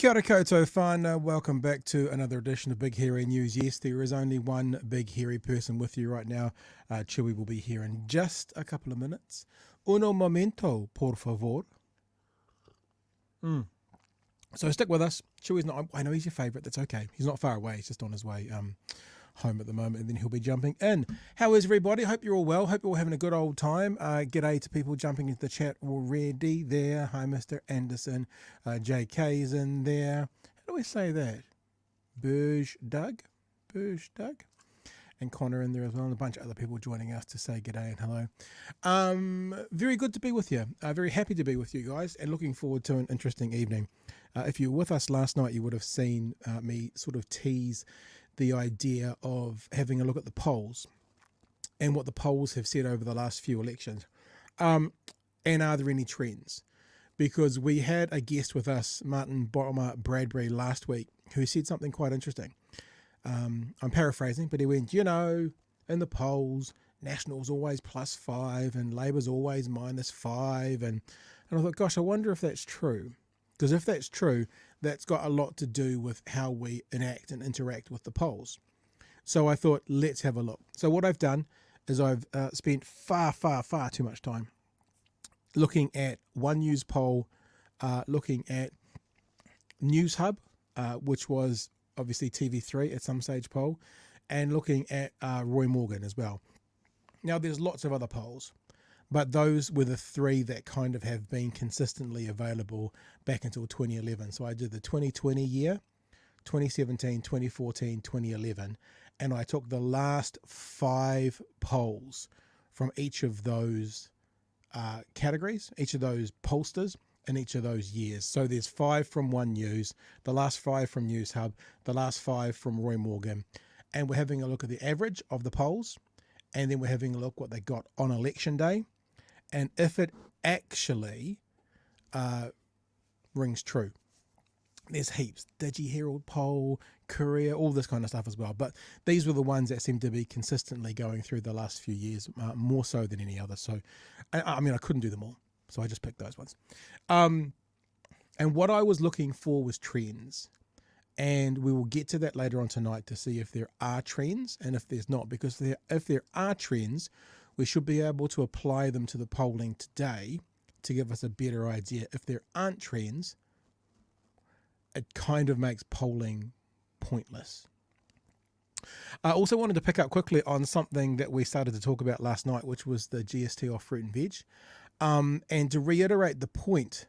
Kia ora koutou whānau, welcome back to another edition of Big Hairy News. Yes, there is only one big hairy person with you right now. Chewy will be here in just a couple of minutes. Uno momento, por favor. So stick with us. Chewy's not, I know he's your favourite, that's okay. He's not far away, he's just on his way home at the moment, and then he'll be jumping in. How is everybody? Hope you're all well. Hope you're all having a good old time. G'day to people jumping into the chat already there. Hi, Mr. Anderson. JK's in there. How do we say that? Burge Doug. And Connor in there as well, and a bunch of other people joining us to say g'day and hello. Very good to be with you. Very happy to be with you guys, and looking forward to an interesting evening. If you were with us last night, you would have seen me sort of tease the idea of having a look at the polls and what the polls have said over the last few elections. And are there any trends? Because we had a guest with us, Martin Bradbury, last week, who said something quite interesting. I'm paraphrasing, but he went, in the polls, National's always +5 and Labour's always -5. And I thought, gosh, I wonder if that's true. Because if that's true, that's got a lot to do with how we enact and interact with the polls. So I thought, let's have a look. So what I've done is I've spent far too much time looking at One News poll, looking at Newshub, which was obviously TV3 at some stage poll, and looking at Roy Morgan as well. Now, there's lots of other polls, but those were the three that kind of have been consistently available back until 2011. So I did the 2020 year, 2017, 2014, 2011, and I took the last 5 polls from each of those categories, each of those pollsters in each of those years. So there's 5 from One News, the last 5 from Newshub, the last 5 from Roy Morgan, and we're having a look at the average of the polls, and then we're having a look what they got on election day, and if it actually rings true. There's heaps, Digi Herald poll, Courier, all this kind of stuff as well. But these were the ones that seem to be consistently going through the last few years, more so than any other. So, I mean, I couldn't do them all, so I just picked those ones. And what I was looking for was trends. And we will get to that later on tonight to see if there are trends and if there's not. Because if there are trends, we should be able to apply them to the polling today to give us a better idea. If there aren't trends, it kind of makes polling pointless. I also wanted to pick up quickly on something that we started to talk about last night, which was the GST off fruit and veg. And to reiterate the point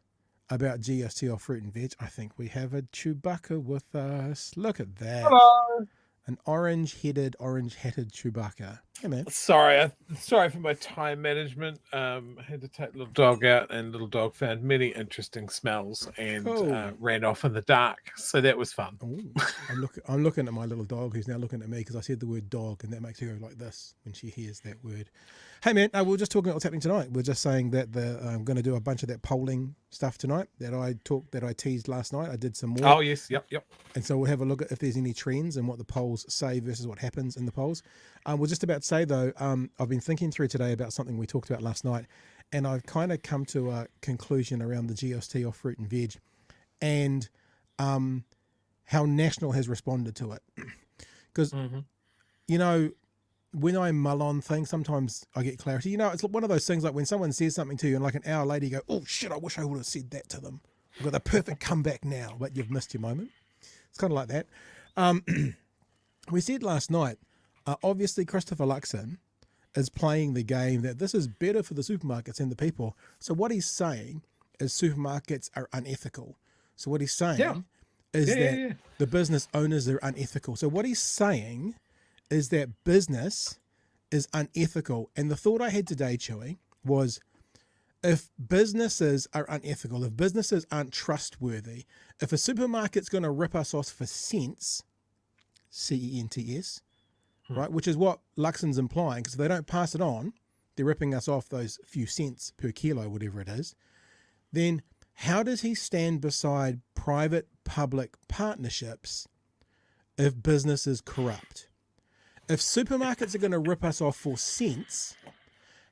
about GST off fruit and veg, I think we have a Chewbacca with us. Look at that. Hello. An orange-hatted Chewbacca. Hey, man. Sorry for my time management. I had to take little dog out, and little dog found many interesting smells and ran off in the dark. So that was fun. Ooh, I'm looking at my little dog, who's now looking at me because I said the word dog, and that makes her go like this when she hears that word. Hey, man, we're just talking about what's happening tonight. We're just saying that I'm going to do a bunch of that polling stuff tonight that I teased last night. I did some more. Oh, yes. Yep. And so we'll have a look at if there's any trends and what the polls say versus what happens in the polls. We're just about to say, though, I've been thinking through today about something we talked about last night, and I've kind of come to a conclusion around the GST off fruit and veg and how National has responded to it. Because, when I mull on things, sometimes I get clarity. It's one of those things like when someone says something to you and like an hour later you go, oh, shit, I wish I would have said that to them. I've got the perfect comeback now, but you've missed your moment. It's kind of like that. We said last night, obviously Christopher Luxon is playing the game that this is better for the supermarkets and the people. So what he's saying is supermarkets are unethical. So what he's saying is that the business owners are unethical. So what he's saying is that business is unethical. And the thought I had today, Chewy, was if businesses are unethical, if businesses aren't trustworthy, if a supermarket's going to rip us off for cents, C-E-N-T-S, right, which is what Luxon's implying, because if they don't pass it on, they're ripping us off those few cents per kilo, whatever it is, then how does he stand beside private-public partnerships if business is corrupt? If supermarkets are going to rip us off for cents,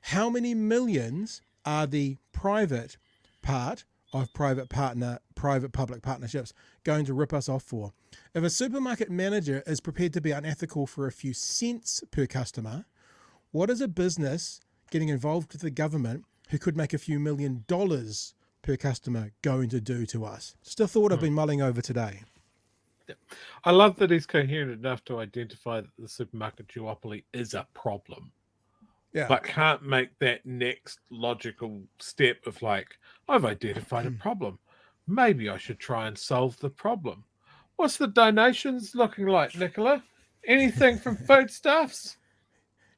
how many millions are the private part of private-public partnerships going to rip us off for? If a supermarket manager is prepared to be unethical for a few cents per customer, what is a business getting involved with the government who could make a few $1 million per customer going to do to us? Just a thought I've been mulling over today. I love that he's coherent enough to identify that the supermarket duopoly is a problem. Yeah. But can't make that next logical step of like, I've identified a problem. Maybe I should try and solve the problem. What's the donations looking like, Nicola? Anything from foodstuffs?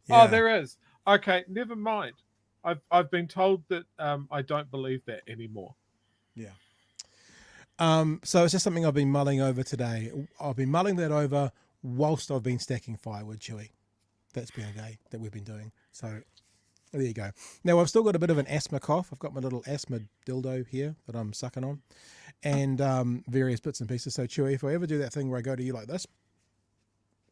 Yeah. Oh, there is. Okay, never mind. I've been told that I don't believe that anymore. Yeah. So it's just something I've been mulling over today. I've been mulling that over whilst I've been stacking firewood, Chewy. That's been a day that we've been doing. So there you go. Now I've still got a bit of an asthma cough. I've got my little asthma dildo here that I'm sucking on, and various bits and pieces. So Chewy, if I ever do that thing where I go to you like this,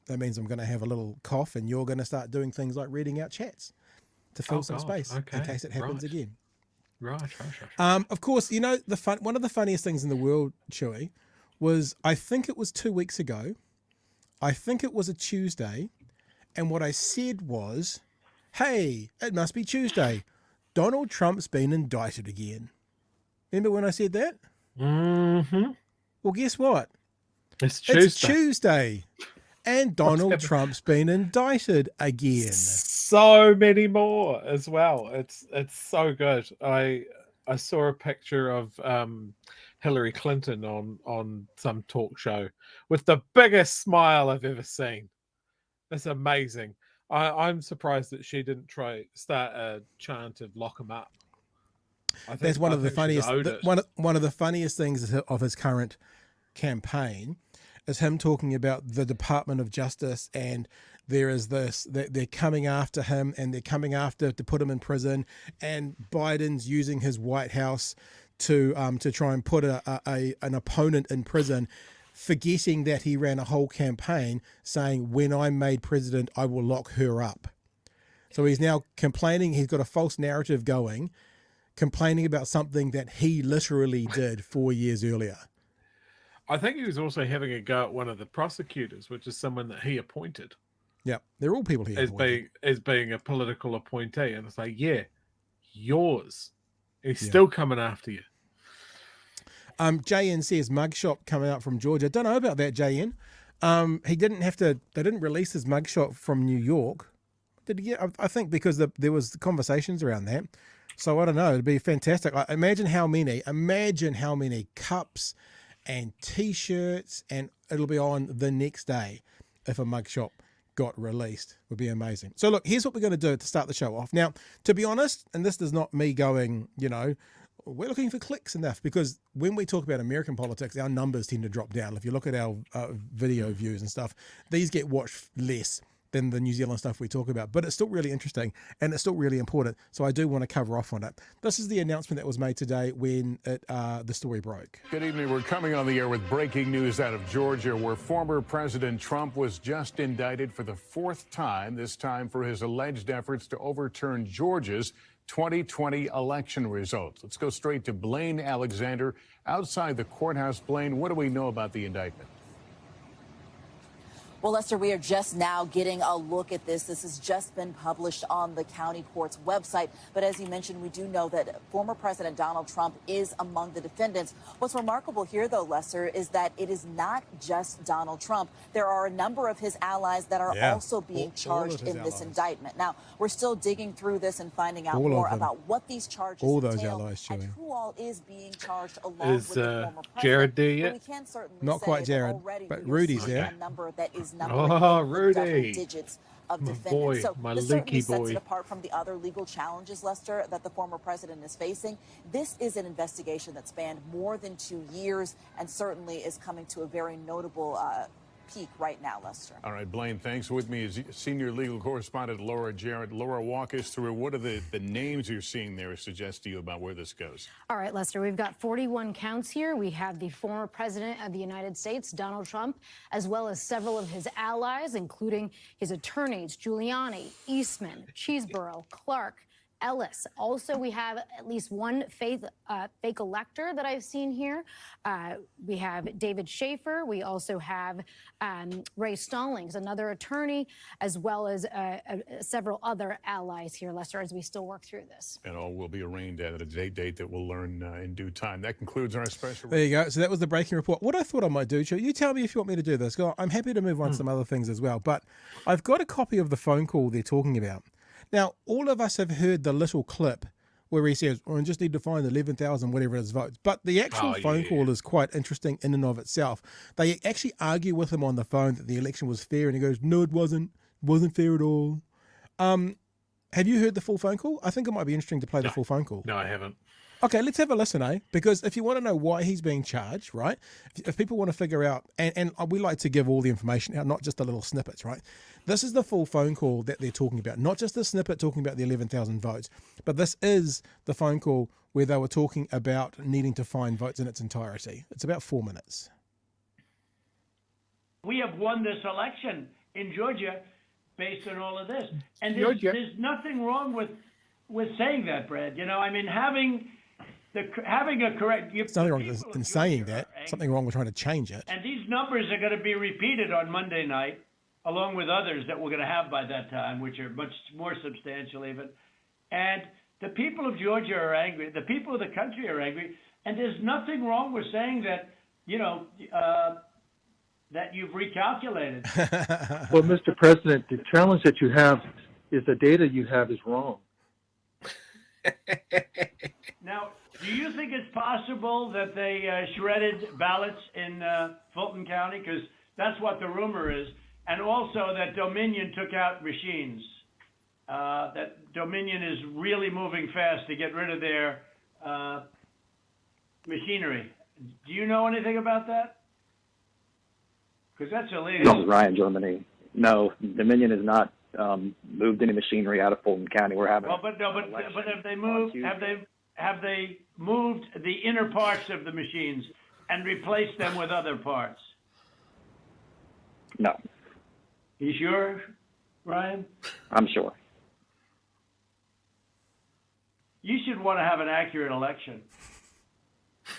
that means I'm going to have a little cough, and you're going to start doing things like reading out chats to fill some space in case it happens again. Right. Of course, you know, one of the funniest things in the world, Chewy, was I think it was 2 weeks ago. I think it was a Tuesday. And what I said was, hey, it must be Tuesday. Donald Trump's been indicted again. Remember when I said that? Mm-hmm. Well, guess what? It's Tuesday. It's Tuesday. And Donald Trump's been indicted again. So many more as well. It's so good. I saw a picture of Hillary Clinton on some talk show with the biggest smile I've ever seen. It's amazing. I'm surprised that she didn't start a chant of lock him up. That's one of the funniest. One of the funniest things of his current campaign is him talking about the Department of Justice, and there is this that they're coming after him, and they're coming after to put him in prison, and Biden's using his White House to try and put an opponent in prison, forgetting that he ran a whole campaign saying, when I'm made president, I will lock her up. So he's now complaining. He's got a false narrative going, complaining about something that he literally did 4 years earlier. I think he was also having a go at one of the prosecutors, which is someone that he appointed. Yeah, they're all people he appointed. As being a political appointee. And it's like, yeah, yours. He's still coming after you. JN says mugshot coming out from Georgia. Don't know about that, JN. They didn't release his mugshot from New York. Did he get? I think because there was conversations around that. So I don't know. It'd be fantastic. Imagine how many cups and T-shirts, and it'll be on the next day if a mugshot got released. Would be amazing. So look, here's what we're going to do to start the show off. Now, to be honest, and this is not me going, we're looking for clicks enough, because when we talk about American politics, our numbers tend to drop down. If you look at our video views and stuff, these get watched less than the New Zealand stuff we talk about, but it's still really interesting and it's still really important. So I do want to cover off on it. This is the announcement that was made today when the story broke. Good evening. We're coming on the air with breaking news out of Georgia, where former President Trump was just indicted for the fourth time, this time for his alleged efforts to overturn Georgia's 2020 election results. Let's go straight to Blaine Alexander outside the courthouse. Blaine, what do we know about the indictment? Well, Lester, we are just now getting a look at this. This has just been published on the county court's website. But as you mentioned, we do know that former President Donald Trump is among the defendants. What's remarkable here, though, Lester, is that it is not just Donald Trump. There are a number of his allies that are also being charged in this indictment. Now, we're still digging through this and finding out more about what these charges entail and who all is being charged along with the former president. Jared there yet? We can certainly not quite Jared, but Rudy's there. A number that is is numbering in the double Rudy. digits of My defendants. boy, So my this certainly leaky sets it boy. apart from the other legal challenges, Lester, that the former president is facing. This is an investigation that spanned more than 2 years and certainly is coming to a very notable peak right now, Lester. All right, Blaine, thanks. With me is senior legal correspondent Laura Jarrett. Laura, walk us through what are the names you're seeing there suggest to you about where this goes? All right, Lester, we've got 41 counts here. We have the former president of the United States, Donald Trump, as well as several of his allies, including his attorneys, Giuliani, Eastman, Cheeseborough, Clark, Ellis. Also, we have at least one fake elector that I've seen here. We have David Schaefer. We also have Ray Stallings, another attorney, as well as several other allies here, Lester, as we still work through this. And all will be arraigned at a date that we'll learn in due time. That concludes our special. There you go. So that was the breaking report. What I thought I might do, Joe, you tell me if you want me to do this. I'm happy to move on to some other things as well. But I've got a copy of the phone call they're talking about. Now, all of us have heard the little clip where he says, I just need to find 11,000 whatever it is votes. But the actual phone call is quite interesting in and of itself. They actually argue with him on the phone that the election was fair, and he goes, no, it wasn't. It wasn't fair at all. Have you heard the full phone call? I think it might be interesting to play the full phone call. No, I haven't. Okay, let's have a listen, eh? Because if you want to know why he's being charged, right? If people want to figure out, and we like to give all the information out, not just the little snippets, right? This is the full phone call that they're talking about, not just the snippet talking about the 11,000 votes, but this is the phone call where they were talking about needing to find votes in its entirety. It's about 4 minutes. We have won this election in Georgia based on all of this. And there's nothing wrong with saying that, Brad. You know, I mean, having a correct... There's nothing wrong in saying that. Something wrong with trying to change it. And these numbers are going to be repeated on Monday night, along with others that we're going to have by that time, which are much more substantial even. And the people of Georgia are angry. The people of the country are angry. And there's nothing wrong with saying that, you know, that you've recalculated. Well, Mr. President, the challenge that you have is the data you have is wrong. Now, do you think it's possible that they shredded ballots in Fulton County? Because that's what the rumor is. And also that Dominion took out machines. That Dominion is really moving fast to get rid of their machinery. Do you know anything about that? Because that's illegal. This is Ryan, Germany. No, Dominion has not moved any machinery out of Fulton County. We're having. Well, but have they moved? Have they moved the inner parts of the machines and replaced them with other parts? No. You sure, Ryan? I'm sure. You should want to have an accurate election.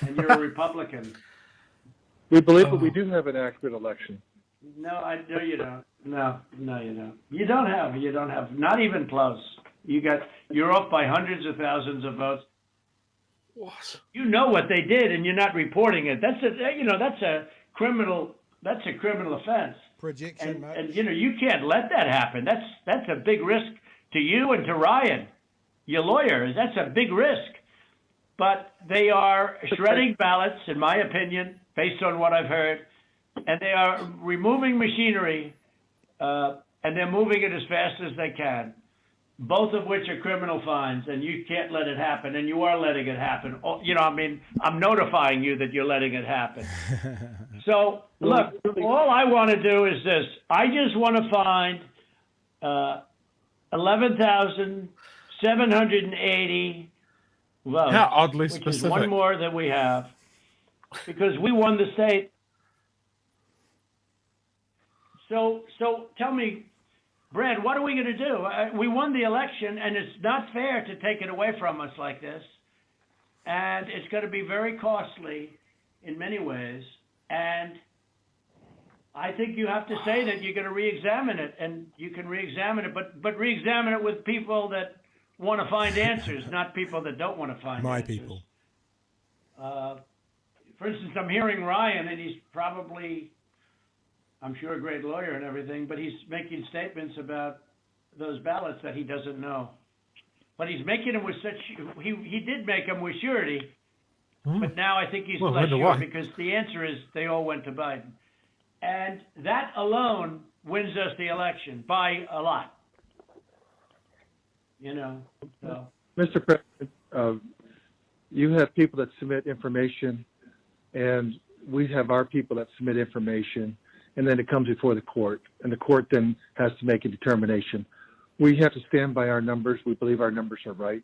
And you're a Republican. We believe that we do have an accurate election. No, you don't. No, you don't. You don't have. Not even close. You're off by hundreds of thousands of votes. What? You know what they did, and you're not reporting it. That's a criminal offense. Projection, and you can't let that happen. That's a big risk to you and to Ryan, your lawyer. That's a big risk. But they are shredding ballots, in my opinion, based on what I've heard, and they are removing machinery, and they're moving it as fast as they can, both of which are criminal fines, and you can't let it happen, and you are letting it happen. I'm notifying you that you're letting it happen. So, look, all I want to do is this. I just want to find 11,780 votes. How oddly which specific. is one more than we have, because we won the state. So tell me, Brad, what are we going to do? We won the election, and it's not fair to take it away from us like this. And it's going to be very costly in many ways. And I think you have to say that you're going to re-examine it, and you can re-examine it, but re-examine it with people that want to find answers, not people that don't want to find My answers. people. For instance, I'm hearing Ryan, and he's probably, I'm sure, a great lawyer and everything, but he's making statements about those ballots that he doesn't know. But he's making them with such, he did make them with surety, but now I think he's less sure because the answer is they all went to Biden. And that alone wins us the election by a lot. You know, so. Mr. President, you have people that submit information, and we have our people that submit information, and then it comes before the court, and the court then has to make a determination. We have to stand by our numbers. We believe our numbers are right.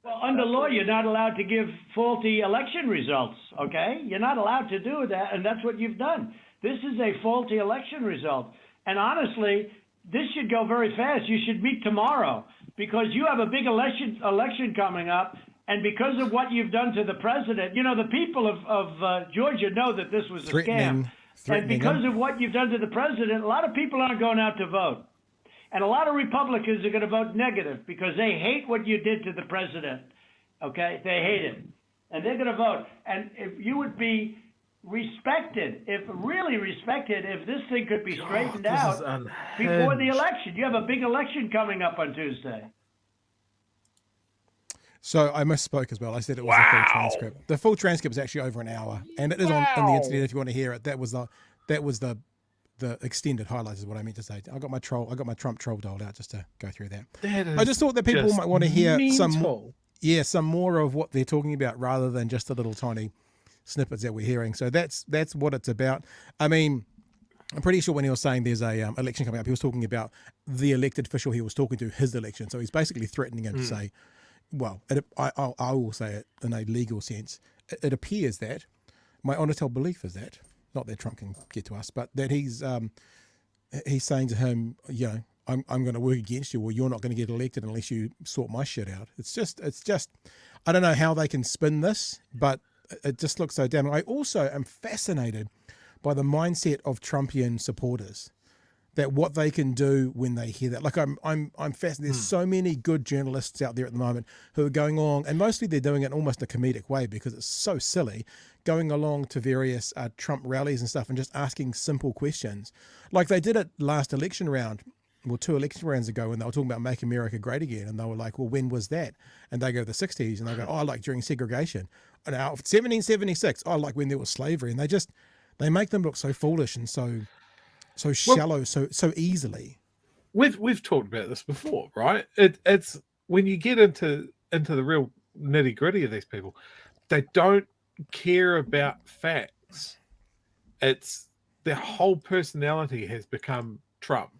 Well, under law, you're not allowed to give faulty election results, okay? You're not allowed to do that, and that's what you've done. This is a faulty election result. And honestly, this should go very fast. You should meet tomorrow because you have a big election coming up, and because of what you've done to the president, you know, the people of Georgia know that this was a scam. And because of what you've done to the president, a lot of people aren't going out to vote. And a lot of Republicans are going to vote negative because they hate what you did to the president. Okay? They hate it. And they're going to vote. And if you would be respected, really respected, if this thing could be straightened out before the election. You have a big election coming up on Tuesday. So I misspoke as well. I said it was a full transcript. The full transcript is actually over an hour, and it is on the internet if you want to hear it. That was the extended highlights is what I meant to say. I got my Trump troll dialed out just to go through that. I just thought that people might want to hear some more of what they're talking about rather than just the little tiny snippets that we're hearing. So that's what it's about. I mean, I'm pretty sure when he was saying there's a election coming up, he was talking about the elected official he was talking to, his election. So he's basically threatening him to say, well, I will say it in a legal sense. It appears that my honest held belief is that, not that Trump can get to us, but that he's saying to him, you know, I'm going to work against you, or you're not going to get elected unless you sort my shit out. It's just I don't know how they can spin this, but it just looks so damn. I also am fascinated by the mindset of Trumpian supporters, that what they can do when they hear that. Like I'm fascinated. There's so many good journalists out there at the moment who are going along, and mostly they're doing it in almost a comedic way because it's so silly, going along to various Trump rallies and stuff and just asking simple questions. Like they did it last election round, well, 2 election rounds ago, when they were talking about Make America Great Again, and they were like, well, when was that? And they go the 60s, and they go, oh, like during segregation. And now 1776, oh, like when there was slavery. And they make them look so foolish and so shallow, so easily. We've talked about this before, right? It's when you get into the real nitty gritty of these people, they don't care about facts. It's their whole personality has become Trump,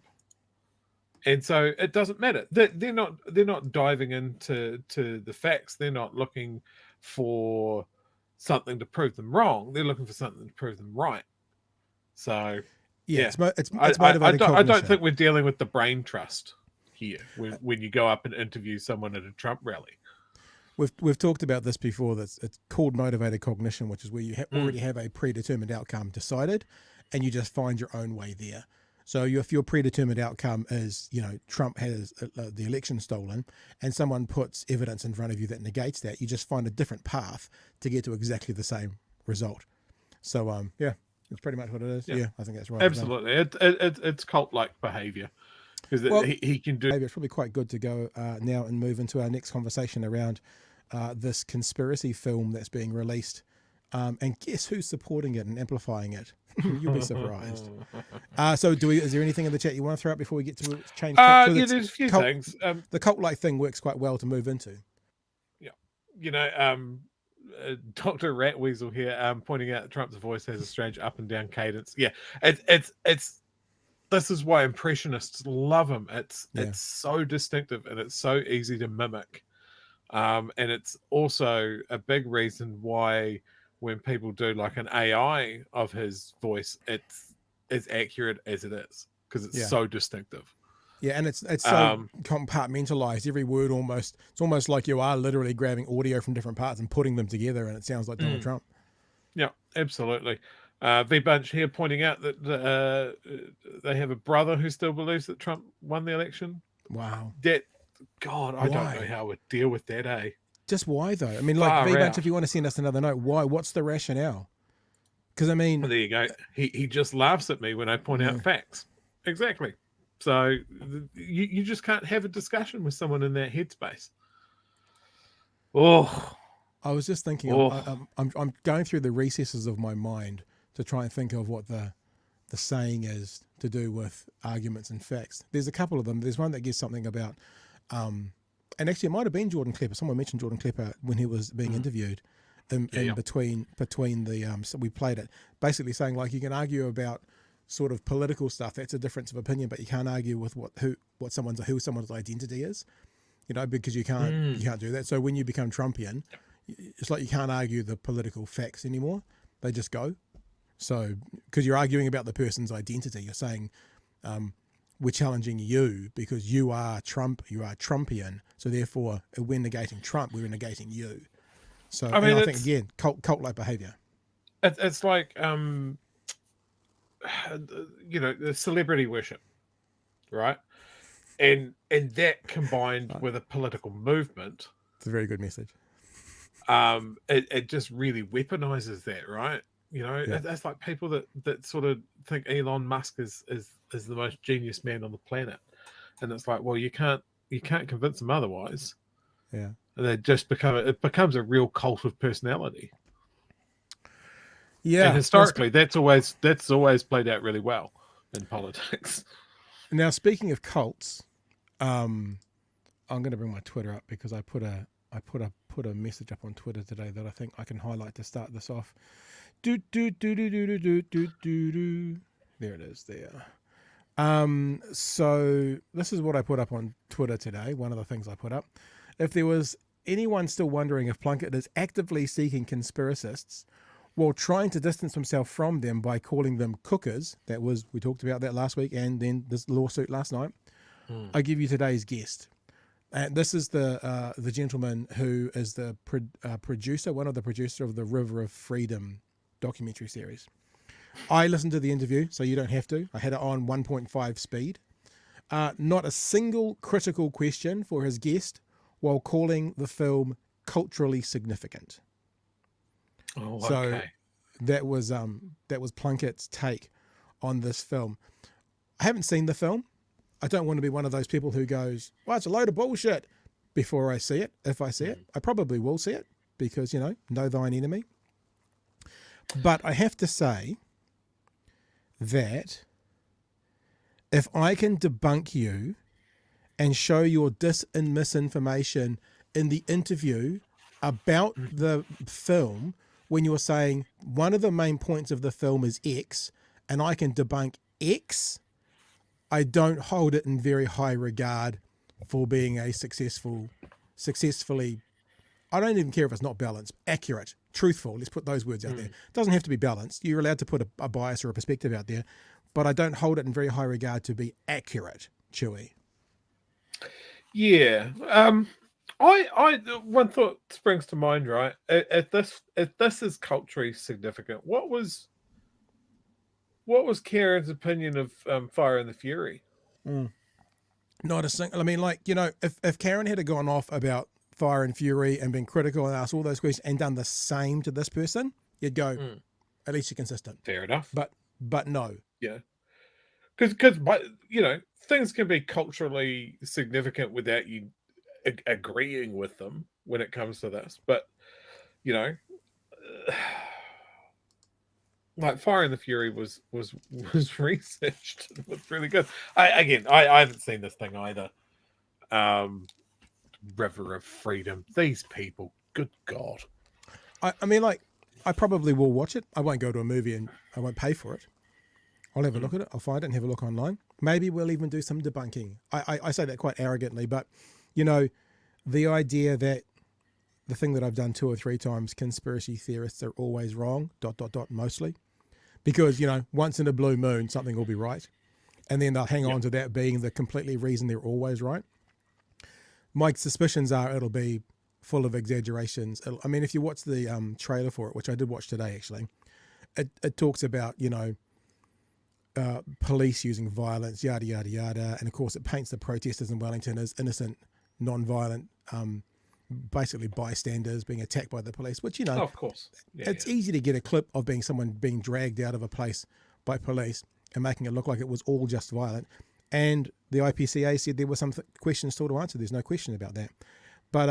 and so it doesn't matter. They're not diving into the facts. They're not looking for something to prove them wrong. They're looking for something to prove them right. So. Yeah, it's motivated cognition. I don't think we're dealing with the brain trust here when you go up and interview someone at a Trump rally. We've talked about this before. It's called motivated cognition, which is where you already have a predetermined outcome decided, and you just find your own way there. So if your predetermined outcome is, you know, Trump has the election stolen, and someone puts evidence in front of you that negates that, you just find a different path to get to exactly the same result. So yeah. That's pretty much what it is. Yeah, I think that's right. Absolutely. It's cult-like behavior. Because he can do... Maybe it's probably quite good to go now and move into our next conversation around this conspiracy film that's being released. And guess who's supporting it and amplifying it? You'll be surprised. So is there anything in the chat you want to throw out before we get to change? So there's a few things. The cult-like thing works quite well to move into. Yeah. You know... Dr. Ratweasel here, pointing out that Trump's voice has a strange up and down cadence. Yeah, it's this is why impressionists love him. It's so distinctive and it's so easy to mimic. And it's also a big reason why when people do like an AI of his voice, it's as accurate as it is because it's so distinctive. Yeah, and it's so compartmentalized. Every word it's almost like you are literally grabbing audio from different parts and putting them together, and it sounds like Donald Trump. Yeah, absolutely. V Bunch here pointing out that they have a brother who still believes that Trump won the election. Wow. God, I don't know how I would deal with that, eh? Just why though? I mean, like V Bunch, if you want to send us another note, why? What's the rationale? Because I mean, well, there you go. He just laughs at me when I point out facts. Exactly. So you just can't have a discussion with someone in that headspace. Oh, I was just thinking. I'm going through the recesses of my mind to try and think of what the saying is to do with arguments and facts. There's a couple of them. There's one that gives something about, and actually it might have been Jordan Klepper. Someone mentioned Jordan Klepper when he was being interviewed in between the, so we played it, basically saying like you can argue about sort of political stuff. That's a difference of opinion, but you can't argue with who someone's identity is, because you can't do that. So when you become Trumpian, it's like you can't argue the political facts anymore. They just go. So, because you're arguing about the person's identity, you're saying we're challenging you because you are Trump, you are Trumpian. So therefore, we're negating Trump, we're negating you. So I think again, cult-like behavior. It's like the celebrity worship, right? And that combined with a political movement, it's a very good message. It just really weaponizes that, right? That's like people that sort of think Elon Musk is the most genius man on the planet, and it's like, well, you can't convince them otherwise. Yeah, and they just becomes a real cult of personality. Yeah, and historically, that's always played out really well in politics. Now, speaking of cults, I'm going to bring my Twitter up because I put a message up on Twitter today that I think I can highlight to start this off. There it is there. So this is what I put up on Twitter today. One of the things I put up. If there was anyone still wondering if Plunket is actively seeking conspiracists while trying to distance himself from them by calling them cookers, we talked about that last week, and then this lawsuit last night, I give you today's guest. And this is the gentleman who is the producer, one of the producers of the River of Freedom documentary series. I listened to the interview, so you don't have to. I had it on 1.5 speed. Not a single critical question for his guest while calling the film culturally significant. Oh, so okay. that was Plunket's take on this film. I haven't seen the film. I don't want to be one of those people who goes, well, it's a load of bullshit before I see it. If I see it, I probably will see it because, know thine enemy. But I have to say that if I can debunk you and show your dis and misinformation in the interview about the film, when you're saying one of the main points of the film is X, and I can debunk X, I don't hold it in very high regard for being a successfully, I don't even care if it's not balanced, accurate, truthful. Let's put those words out there. It doesn't have to be balanced. You're allowed to put a bias or a perspective out there, but I don't hold it in very high regard to be accurate, Chewy. Yeah. I one thought springs to mind, right? If this is culturally significant, what was Karen's opinion of Fire and the Fury? Not a single. I mean, if Karen had gone off about Fire and Fury and been critical and asked all those questions and done the same to this person, you'd go, at least you're consistent. Fair enough. But no. Yeah. Because things can be culturally significant without you agreeing with them when it comes to this. But, like Fire and the Fury was researched. It was really good. I haven't seen this thing either. River of Freedom. These people, good God. I mean, I probably will watch it. I won't go to a movie and I won't pay for it. I'll have a look at it. I'll find it and have a look online. Maybe we'll even do some debunking. I say that quite arrogantly, but, the idea that the thing that I've done 2 or 3 times, conspiracy theorists are always wrong, ... mostly. Because, once in a blue moon, something will be right. And then they'll hang on to that being the completely reason they're always right. My suspicions are it'll be full of exaggerations. If you watch the trailer for it, which I did watch today, actually, it talks about, police using violence, yada, yada, yada. And, of course, it paints the protesters in Wellington as innocent, non-violent, basically bystanders being attacked by the police, which, Oh, of course. It's easy to get a clip of someone being dragged out of a place by police and making it look like it was all just violent. And the IPCA said there were some questions still to answer. There's no question about that. But,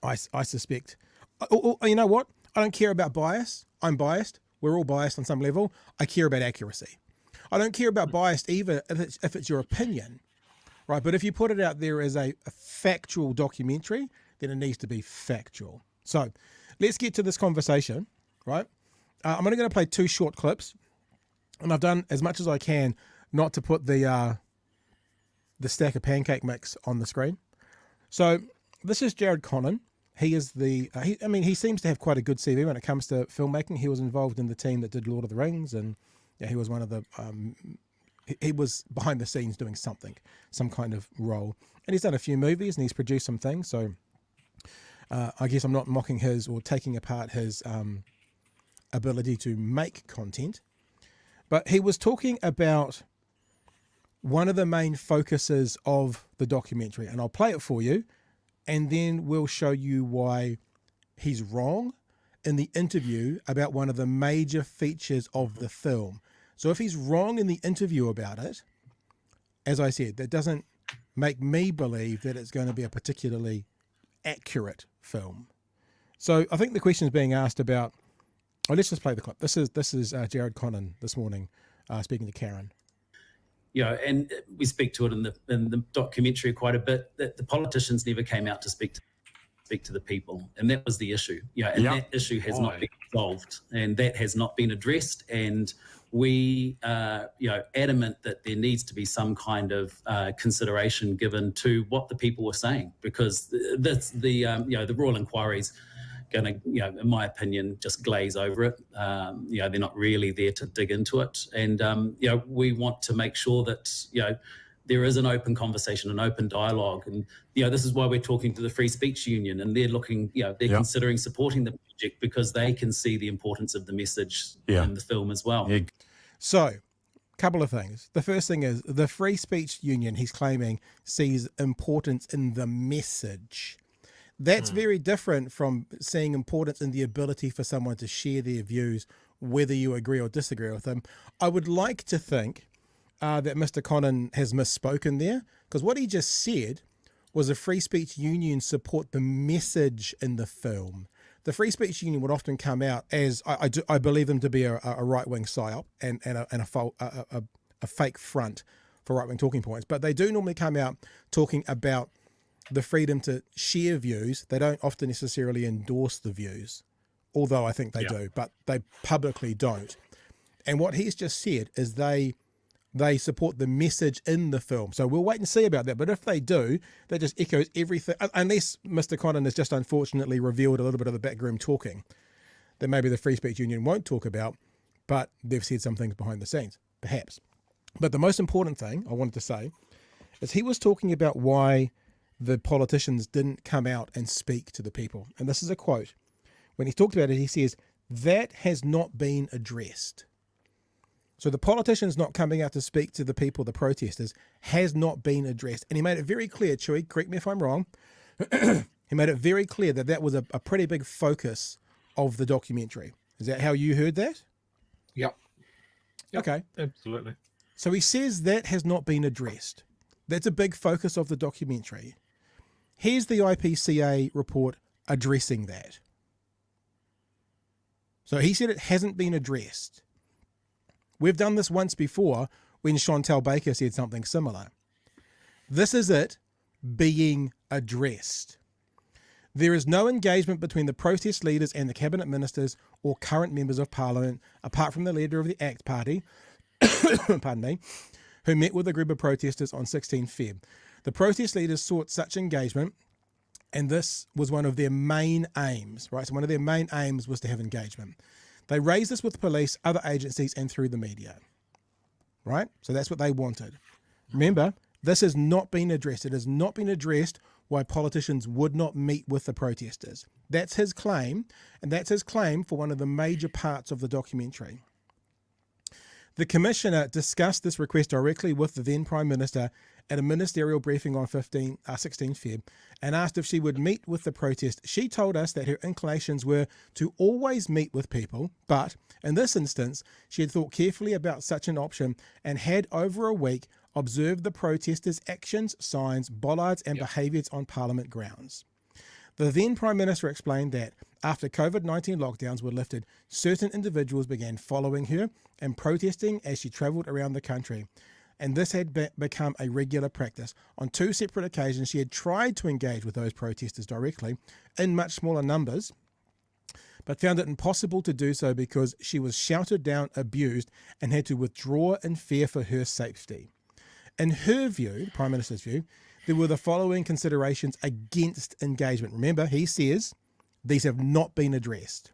I suspect. You know what? I don't care about bias. I'm biased. we're all biased on some level. I care about accuracy. I don't care about biased either if it's your opinion, right? But if you put it out there as a factual documentary, then it needs to be factual. So let's get to this conversation, right? I'm only going to play 2 short clips, and I've done as much as I can not to put the stack of pancake mix on the screen. So this is Jared Connan. He is he seems to have quite a good CV when it comes to filmmaking. He was involved in the team that did Lord of the Rings, and he was one of the, he was behind the scenes doing some kind of role. And he's done a few movies and he's produced some things. So I guess I'm not mocking his or taking apart his ability to make content. But he was talking about one of the main focuses of the documentary, and I'll play it for you, and then we'll show you why he's wrong in the interview about one of the major features of the film. So if he's wrong in the interview about it, as I said, that doesn't make me believe that it's going to be a particularly accurate film. So I think the question is being asked about, let's just play the clip. This is Jared Connan this morning speaking to Karen. And we speak to it in the documentary quite a bit, that the politicians never came out to speak to the people, and that was the issue. That issue has not been solved, and that has not been addressed. And we are, adamant that there needs to be some kind of consideration given to what the people were saying, because the Royal Inquiry's going to, in my opinion, just glaze over it. They're not really there to dig into it. And, we want to make sure that, there is an open conversation, an open dialogue. And, this is why we're talking to the Free Speech Union, and they're looking, they're considering supporting the project because they can see the importance of the message in the film as well. Yeah. So, a couple of things. The first thing is the Free Speech Union, he's claiming, sees importance in the message. That's very different from seeing importance in the ability for someone to share their views, whether you agree or disagree with them. I would like to think that Mr. Connan has misspoken there, because what he just said was the Free Speech Union support the message in the film. The Free Speech Union would often come out as, I believe them to be a right-wing psyop and a fake front for right-wing talking points, but they do normally come out talking about the freedom to share views. They don't often necessarily endorse the views, although I think they do, but they publicly don't. And what he's just said is they support the message in the film. So we'll wait and see about that. But if they do, that just echoes everything, unless Mr. Connan has just unfortunately revealed a little bit of the backroom talking that maybe the Free Speech Union won't talk about, but they've said some things behind the scenes, perhaps. But the most important thing I wanted to say is he was talking about why the politicians didn't come out and speak to the people. And this is a quote. When he talked about it, he says, that has not been addressed. So the politicians not coming out to speak to the people, the protesters, has not been addressed. And he made it very clear, Chewy, correct me if I'm wrong, he made it very clear that that was a pretty big focus of the documentary. Is that how you heard that? Yep. Okay. Absolutely. So he says that has not been addressed. That's a big focus of the documentary. Here's the IPCA report addressing that. So he said it hasn't been addressed. We've done this once before when Chantel Baker said something similar. This is it being addressed. There is no engagement between the protest leaders and the cabinet ministers or current members of parliament, apart from the leader of the ACT party, pardon me, who met with a group of protesters on 16 Feb. The protest leaders sought such engagement, and this was one of their main aims, right? So one of their main aims was to have engagement. They raised this with police, other agencies, and through the media, right? So that's what they wanted. Remember, this has not been addressed. It has not been addressed why politicians would not meet with the protesters. That's his claim, and that's his claim for one of the major parts of the documentary. The commissioner discussed this request directly with the then Prime Minister at a ministerial briefing on 16 Feb and asked if she would meet with the protest. She told us that her inclinations were to always meet with people, but in this instance, she had thought carefully about such an option and had over a week observed the protesters' actions, signs, bollards and behaviours on Parliament grounds. The then Prime Minister explained that after COVID-19 lockdowns were lifted, certain individuals began following her and protesting as she travelled around the country. And this had become a regular practice. On 2 separate occasions, she had tried to engage with those protesters directly in much smaller numbers, but found it impossible to do so because she was shouted down, abused, and had to withdraw in fear for her safety. In her view, the Prime Minister's view, there were the following considerations against engagement. Remember, he says these have not been addressed.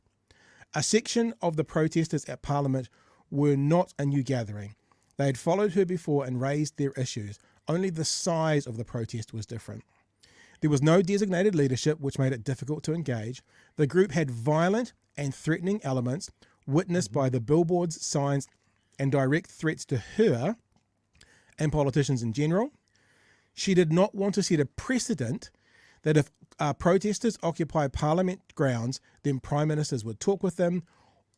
A section of the protesters at Parliament were not a new gathering. They had followed her before and raised their issues. Only the size of the protest was different. There was no designated leadership, which made it difficult to engage. The group had violent and threatening elements witnessed by the billboards, signs, and direct threats to her and politicians in general. She did not want to set a precedent that if protesters occupy Parliament grounds, then Prime Ministers would talk with them.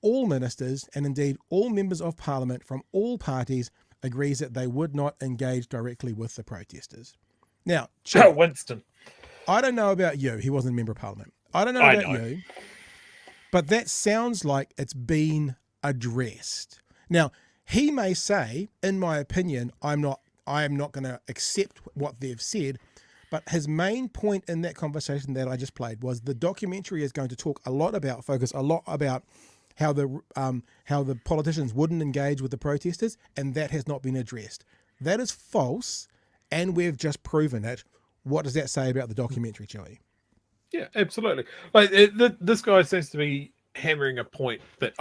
All ministers, and indeed all members of Parliament from all parties, agrees that they would not engage directly with the protesters. Now, Winston, I don't know about you. He wasn't a member of Parliament. I don't know about you, but that sounds like it's been addressed. Now, he may say, in my opinion, I am not going to accept what they've said, but his main point in that conversation that I just played was the documentary is going to focus a lot about how the politicians wouldn't engage with the protesters, and that has not been addressed. That is false, and we've just proven it. What does that say about the documentary, Joey? Yeah, absolutely. Like this guy seems to be hammering a point that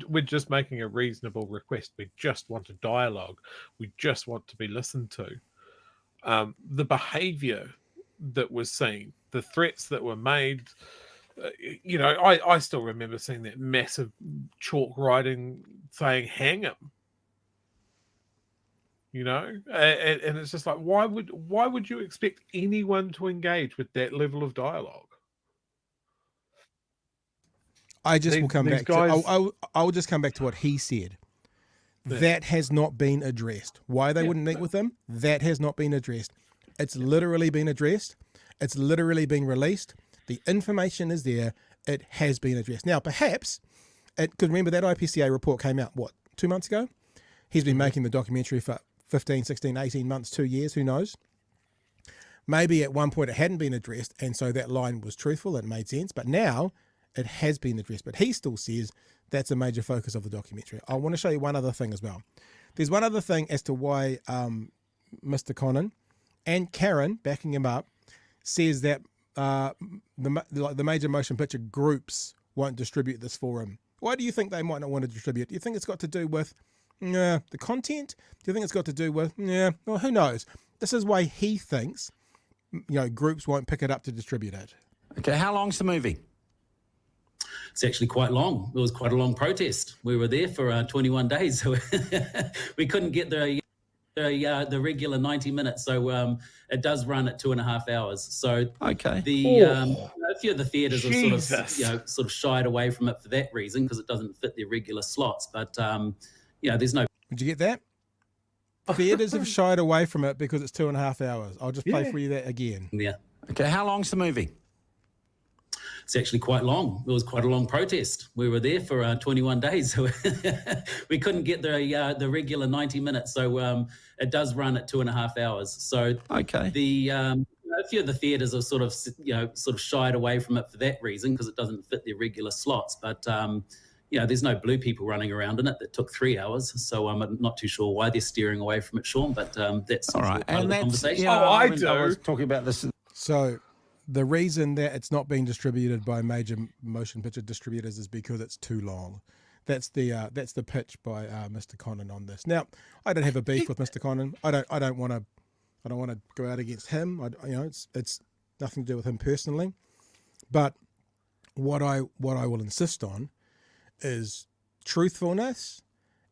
we're just making a reasonable request. We just want a dialogue. We just want to be listened to. The behaviour that was seen, the threats that were made. I still remember seeing that massive chalk writing saying "hang him." And it's just like, why would you expect anyone to engage with that level of dialogue? I just will come back to I will just come back to what he said. Yeah. That has not been addressed. Why they wouldn't meet with them? That has not been addressed. It's literally been addressed. It's literally been released. The information is there. It has been addressed. Now, perhaps, because remember that IPCA report came out, 2 months ago? He's been making the documentary for 15, 16, 18 months, 2 years, who knows? Maybe at one point it hadn't been addressed, and so that line was truthful, it made sense, but now it has been addressed. But he still says that's a major focus of the documentary. I want to show you one other thing as well. There's one other thing as to why Mr. Conan and Karen, backing him up, says that the major motion picture groups won't distribute this forum. Why do you think they might not want to distribute? Do you think it's got to do with the content? Do you think it's got to do with well, who knows? This is why he thinks groups won't pick it up to distribute it. Okay, how long's the movie? It's actually quite long. It was quite a long protest. We were there for 21 days. We couldn't get the regular 90 minutes, so it does run at 2.5 hours. So okay, a few of the theatres have sort of shied away from it for that reason, because it doesn't fit their regular slots. But there's no. Did you get that? Theatres have shied away from it because it's 2.5 hours. I'll just play for you that again. Yeah. Okay, how long's the movie? It's actually quite long. It was quite a long protest. We were there for 21 days. So we couldn't get the regular 90 minutes. So it does run at 2.5 hours. So okay, a few of the theatres have sort of shied away from it for that reason, because it doesn't fit their regular slots. But there's no blue people running around in it that took 3 hours. So I'm not too sure why they're steering away from it, Sean. But that's all right. part of the conversation. I was talking about this. So the reason that it's not being distributed by major motion picture distributors is because it's too long. That's the pitch by Mr. Conan on this. Now, I don't have a beef with Mr. Conan. I don't want to go out against him. It's nothing to do with him personally. But what I will insist on is truthfulness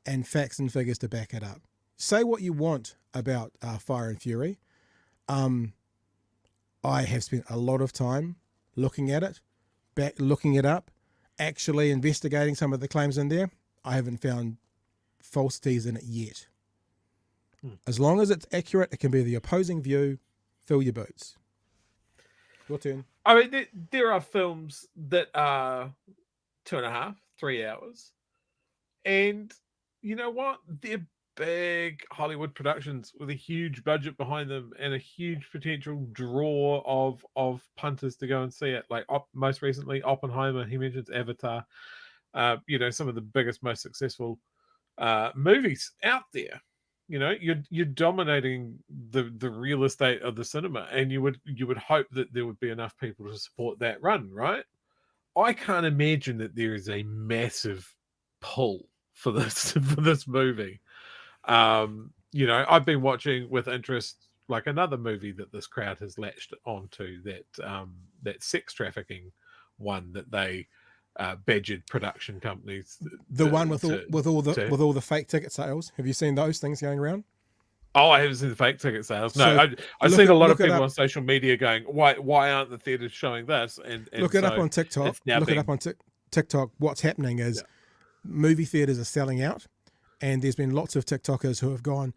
and facts and figures to back it up. Say what you want about Fire and Fury. I have spent a lot of time looking at it, looking it up, actually investigating some of the claims in there. I haven't found falsities in it yet. As long as it's accurate, it can be the opposing view. Fill your boots. Your turn. I mean, there are films that are 2.5, 3 hours, and you know what? They're big Hollywood productions with a huge budget behind them and a huge potential draw of punters to go and see it. Like most recently, Oppenheimer. He mentions Avatar. Some of the biggest, most successful movies out there. You're dominating the real estate of the cinema, and you would hope that there would be enough people to support that run, right? I can't imagine that there is a massive pull for this movie. I've been watching with interest like another movie that this crowd has latched onto, that sex trafficking one that they badgered production companies. The one with all the fake ticket sales. Have you seen those things going around? Oh, I haven't seen the fake ticket sales. No, So I've seen a lot of people up on social media going, "Why aren't the theaters showing this?" And look it up on TikTok. Look it up on TikTok. What's happening is movie theaters are selling out, and there's been lots of TikTokers who have gone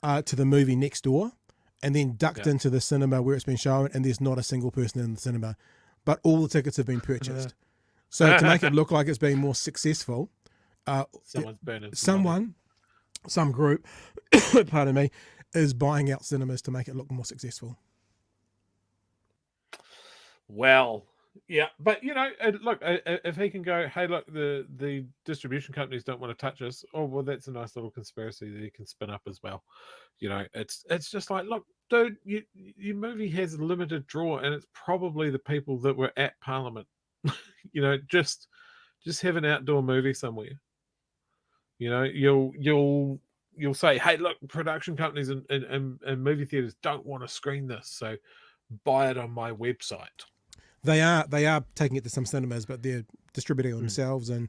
to the movie next door and then ducked into the cinema where it's been shown, and there's not a single person in the cinema, but all the tickets have been purchased. So to make it look like it's been more successful, someone's burning some group, pardon me, is buying out cinemas to make it look more successful. Well, yeah, but look, if he can go, hey, look, the distribution companies don't want to touch us. Oh, well, that's a nice little conspiracy that he can spin up as well. It's just like, look, dude, your movie has a limited draw, and it's probably the people that were at Parliament. Just have an outdoor movie somewhere. You'll say, hey, look, production companies and movie theaters don't want to screen this, so buy it on my website. They are taking it to some cinemas, but they're distributing it themselves, and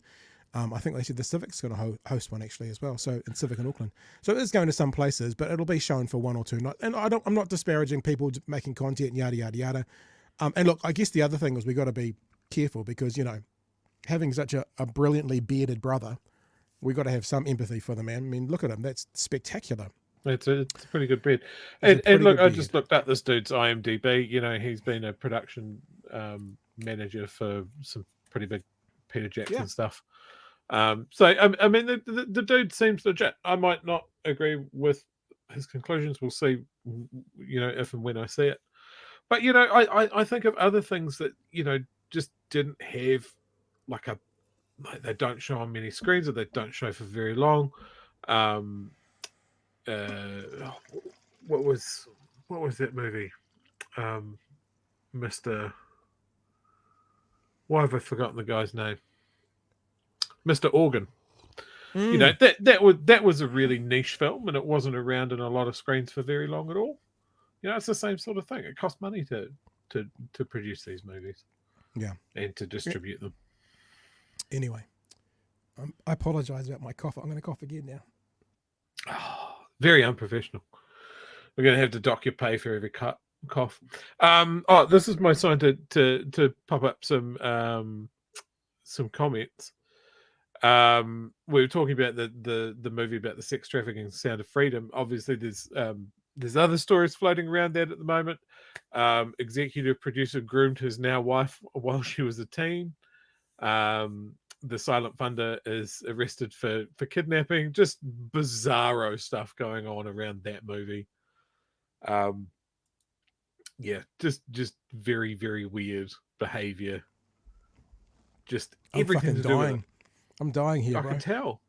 I think they said the Civic's going to host one actually as well. So in Civic in Auckland, so it's going to some places, but it'll be shown for 1 or 2 nights. And I'm not disparaging people making content, yada yada yada. And look, I guess the other thing was we got to be careful because having such a brilliantly bearded brother, we got to have some empathy for the man. I mean, look at him; that's spectacular. It's a pretty good beard. And look, I just looked at this dude's IMDb. He's been a production manager for some pretty big Peter Jackson stuff. So I mean, the dude seems legit. I might not agree with his conclusions. We'll see, if and when I see it. But I think of other things that just didn't have they don't show on many screens, or they don't show for very long. What was that movie? Why have I forgotten the guy's name? Mr. Organ. That was a really niche film, and it wasn't around in a lot of screens for very long at all. It's the same sort of thing. It costs money to produce these movies. Yeah. And to distribute them. Anyway, I apologize about my cough. I'm going to cough again now. Oh, very unprofessional. We're going to have to dock your pay for every cough. This is my sign to pop up some comments. We were talking about the movie about the sex trafficking, Sound of Freedom. Obviously, there's other stories floating around that at the moment. Executive producer groomed his now wife while she was a teen. The silent funder is arrested for kidnapping. Just bizarro stuff going on around that movie. Just very, very weird behavior. Just everything to do with it. I'm dying here, bro. I can tell.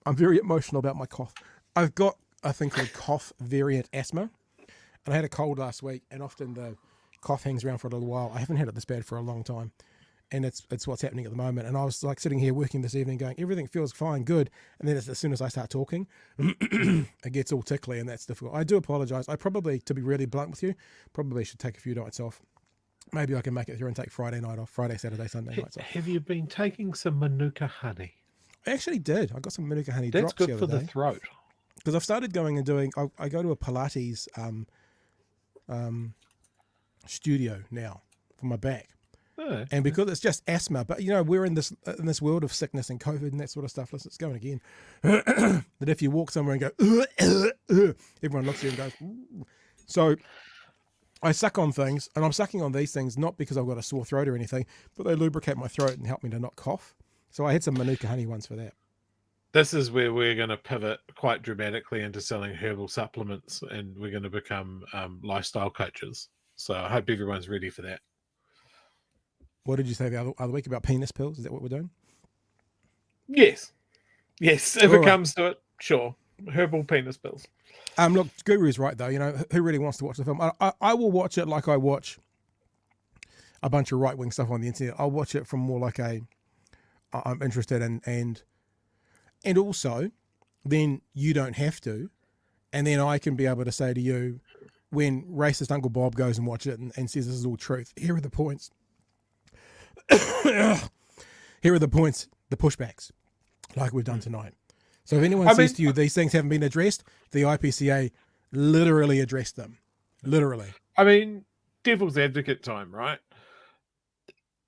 I'm very emotional about my cough. I've got a thing called cough variant asthma, and I had a cold last week, and often the cough hangs around for a little while. I haven't had it this bad for a long time, and it's what's happening at the moment. And I was like sitting here working this evening going, everything feels fine, good, and then as soon as I start talking, it gets all tickly, and that's difficult. I do apologize. I probably, to be really blunt with you, probably should take a few nights off. Maybe I can make it through and take Friday night off, Friday, Saturday, Sunday nights off. Have you been taking some Manuka honey? I actually did. I got some Manuka honey drops the other day. That's good for the throat. Because I've started going and doing, I go to a Pilates studio now for my back. Oh, and because it's just asthma, but we're in this world of sickness and COVID and that sort of stuff. Listen, it's going again. That if you walk somewhere and go, everyone looks at you and goes, So I suck on things, and I'm sucking on these things not because I've got a sore throat or anything, but they lubricate my throat and help me to not cough. So I had some Manuka honey ones for that. This is where we're going to pivot quite dramatically into selling herbal supplements, and we're going to become lifestyle coaches. So I hope everyone's ready for that. What did you say the other week about penis pills? Is that what we're doing? Yes. If it comes to it, sure. Herbal penis pills. Look, Guru's right though. You know, who really wants to watch the film? I will watch it like I watch a bunch of right wing stuff on the internet. I'll watch it from more like I'm interested in, and also then you don't have to, and then I can be able to say to you, when racist Uncle Bob goes and watch it and says this is all truth, here are the points. Here are the points, the pushbacks, like we've done tonight. So if anyone says to you these things haven't been addressed, the IPCA literally addressed them. Literally. I mean, devil's advocate time, right?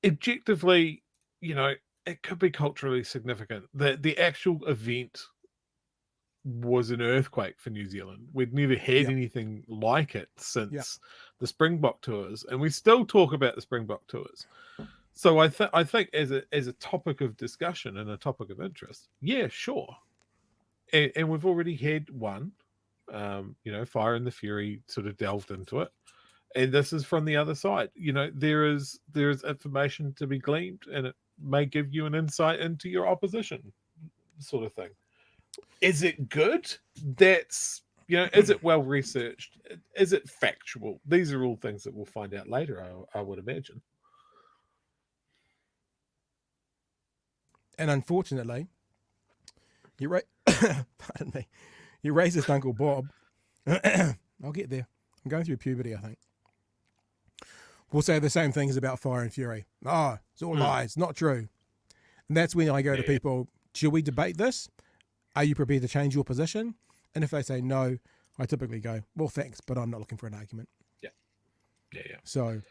Objectively, you know, it could be culturally significant. The actual event was an earthquake for New Zealand. We'd never had anything like it since the Springbok tours, and we still talk about the Springbok tours. So I think as a topic of discussion and a topic of interest, yeah, sure. And we've already had one, you know, Fire and the Fury sort of delved into it. And this is from the other side. You know, there is information to be gleaned, and it may give you an insight into your opposition, sort of thing. Is it good? That's, you know, is it well researched? Is it factual? These are all things that we'll find out later, I would imagine. And unfortunately, pardon me, you racist Uncle Bob. I'll get there. I'm going through puberty, I think. We'll say the same things about Fire and Fury. Oh, it's all lies, not true. And that's when I go to people, should we debate this? Are you prepared to change your position? And if they say no, I typically go, well, thanks, but I'm not looking for an argument. Yeah. So,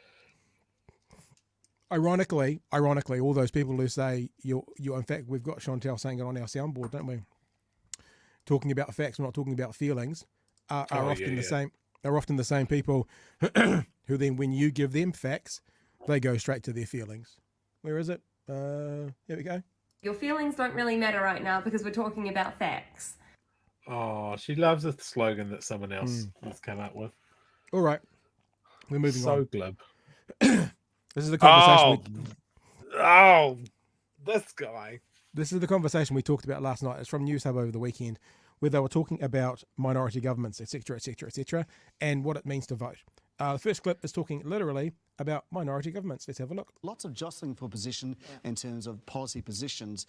ironically, all those people who say you in fact, we've got Chantel saying it on our soundboard, don't we? Talking about facts, we're not talking about feelings, are often the same. They're often the same people who then, when you give them facts, they go straight to their feelings. Where is it? Here we go. Your feelings don't really matter right now because we're talking about facts. Oh, she loves a slogan that someone else has come up with. All right. We're moving on. So glib. This is the conversation. This guy. This is the conversation we talked about last night. It's from Newshub over the weekend, where they were talking about minority governments, etc., etc., etc., and what it means to vote. The first clip is talking literally about minority governments. Let's have a look. Lots of jostling for position in terms of policy positions.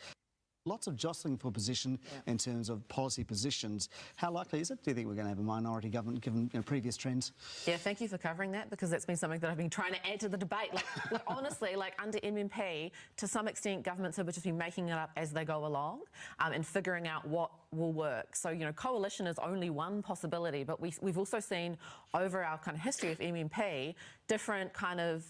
Lots of jostling for position in terms of policy positions. How likely is it? Do you think we're going to have a minority government given previous trends? Yeah, thank you for covering that, because that's been something that I've been trying to add to the debate. Like honestly, like under MMP, to some extent, governments have just been making it up as they go along and figuring out what will work. So, you know, coalition is only one possibility, but we've also seen over our kind of history of MMP, different kind of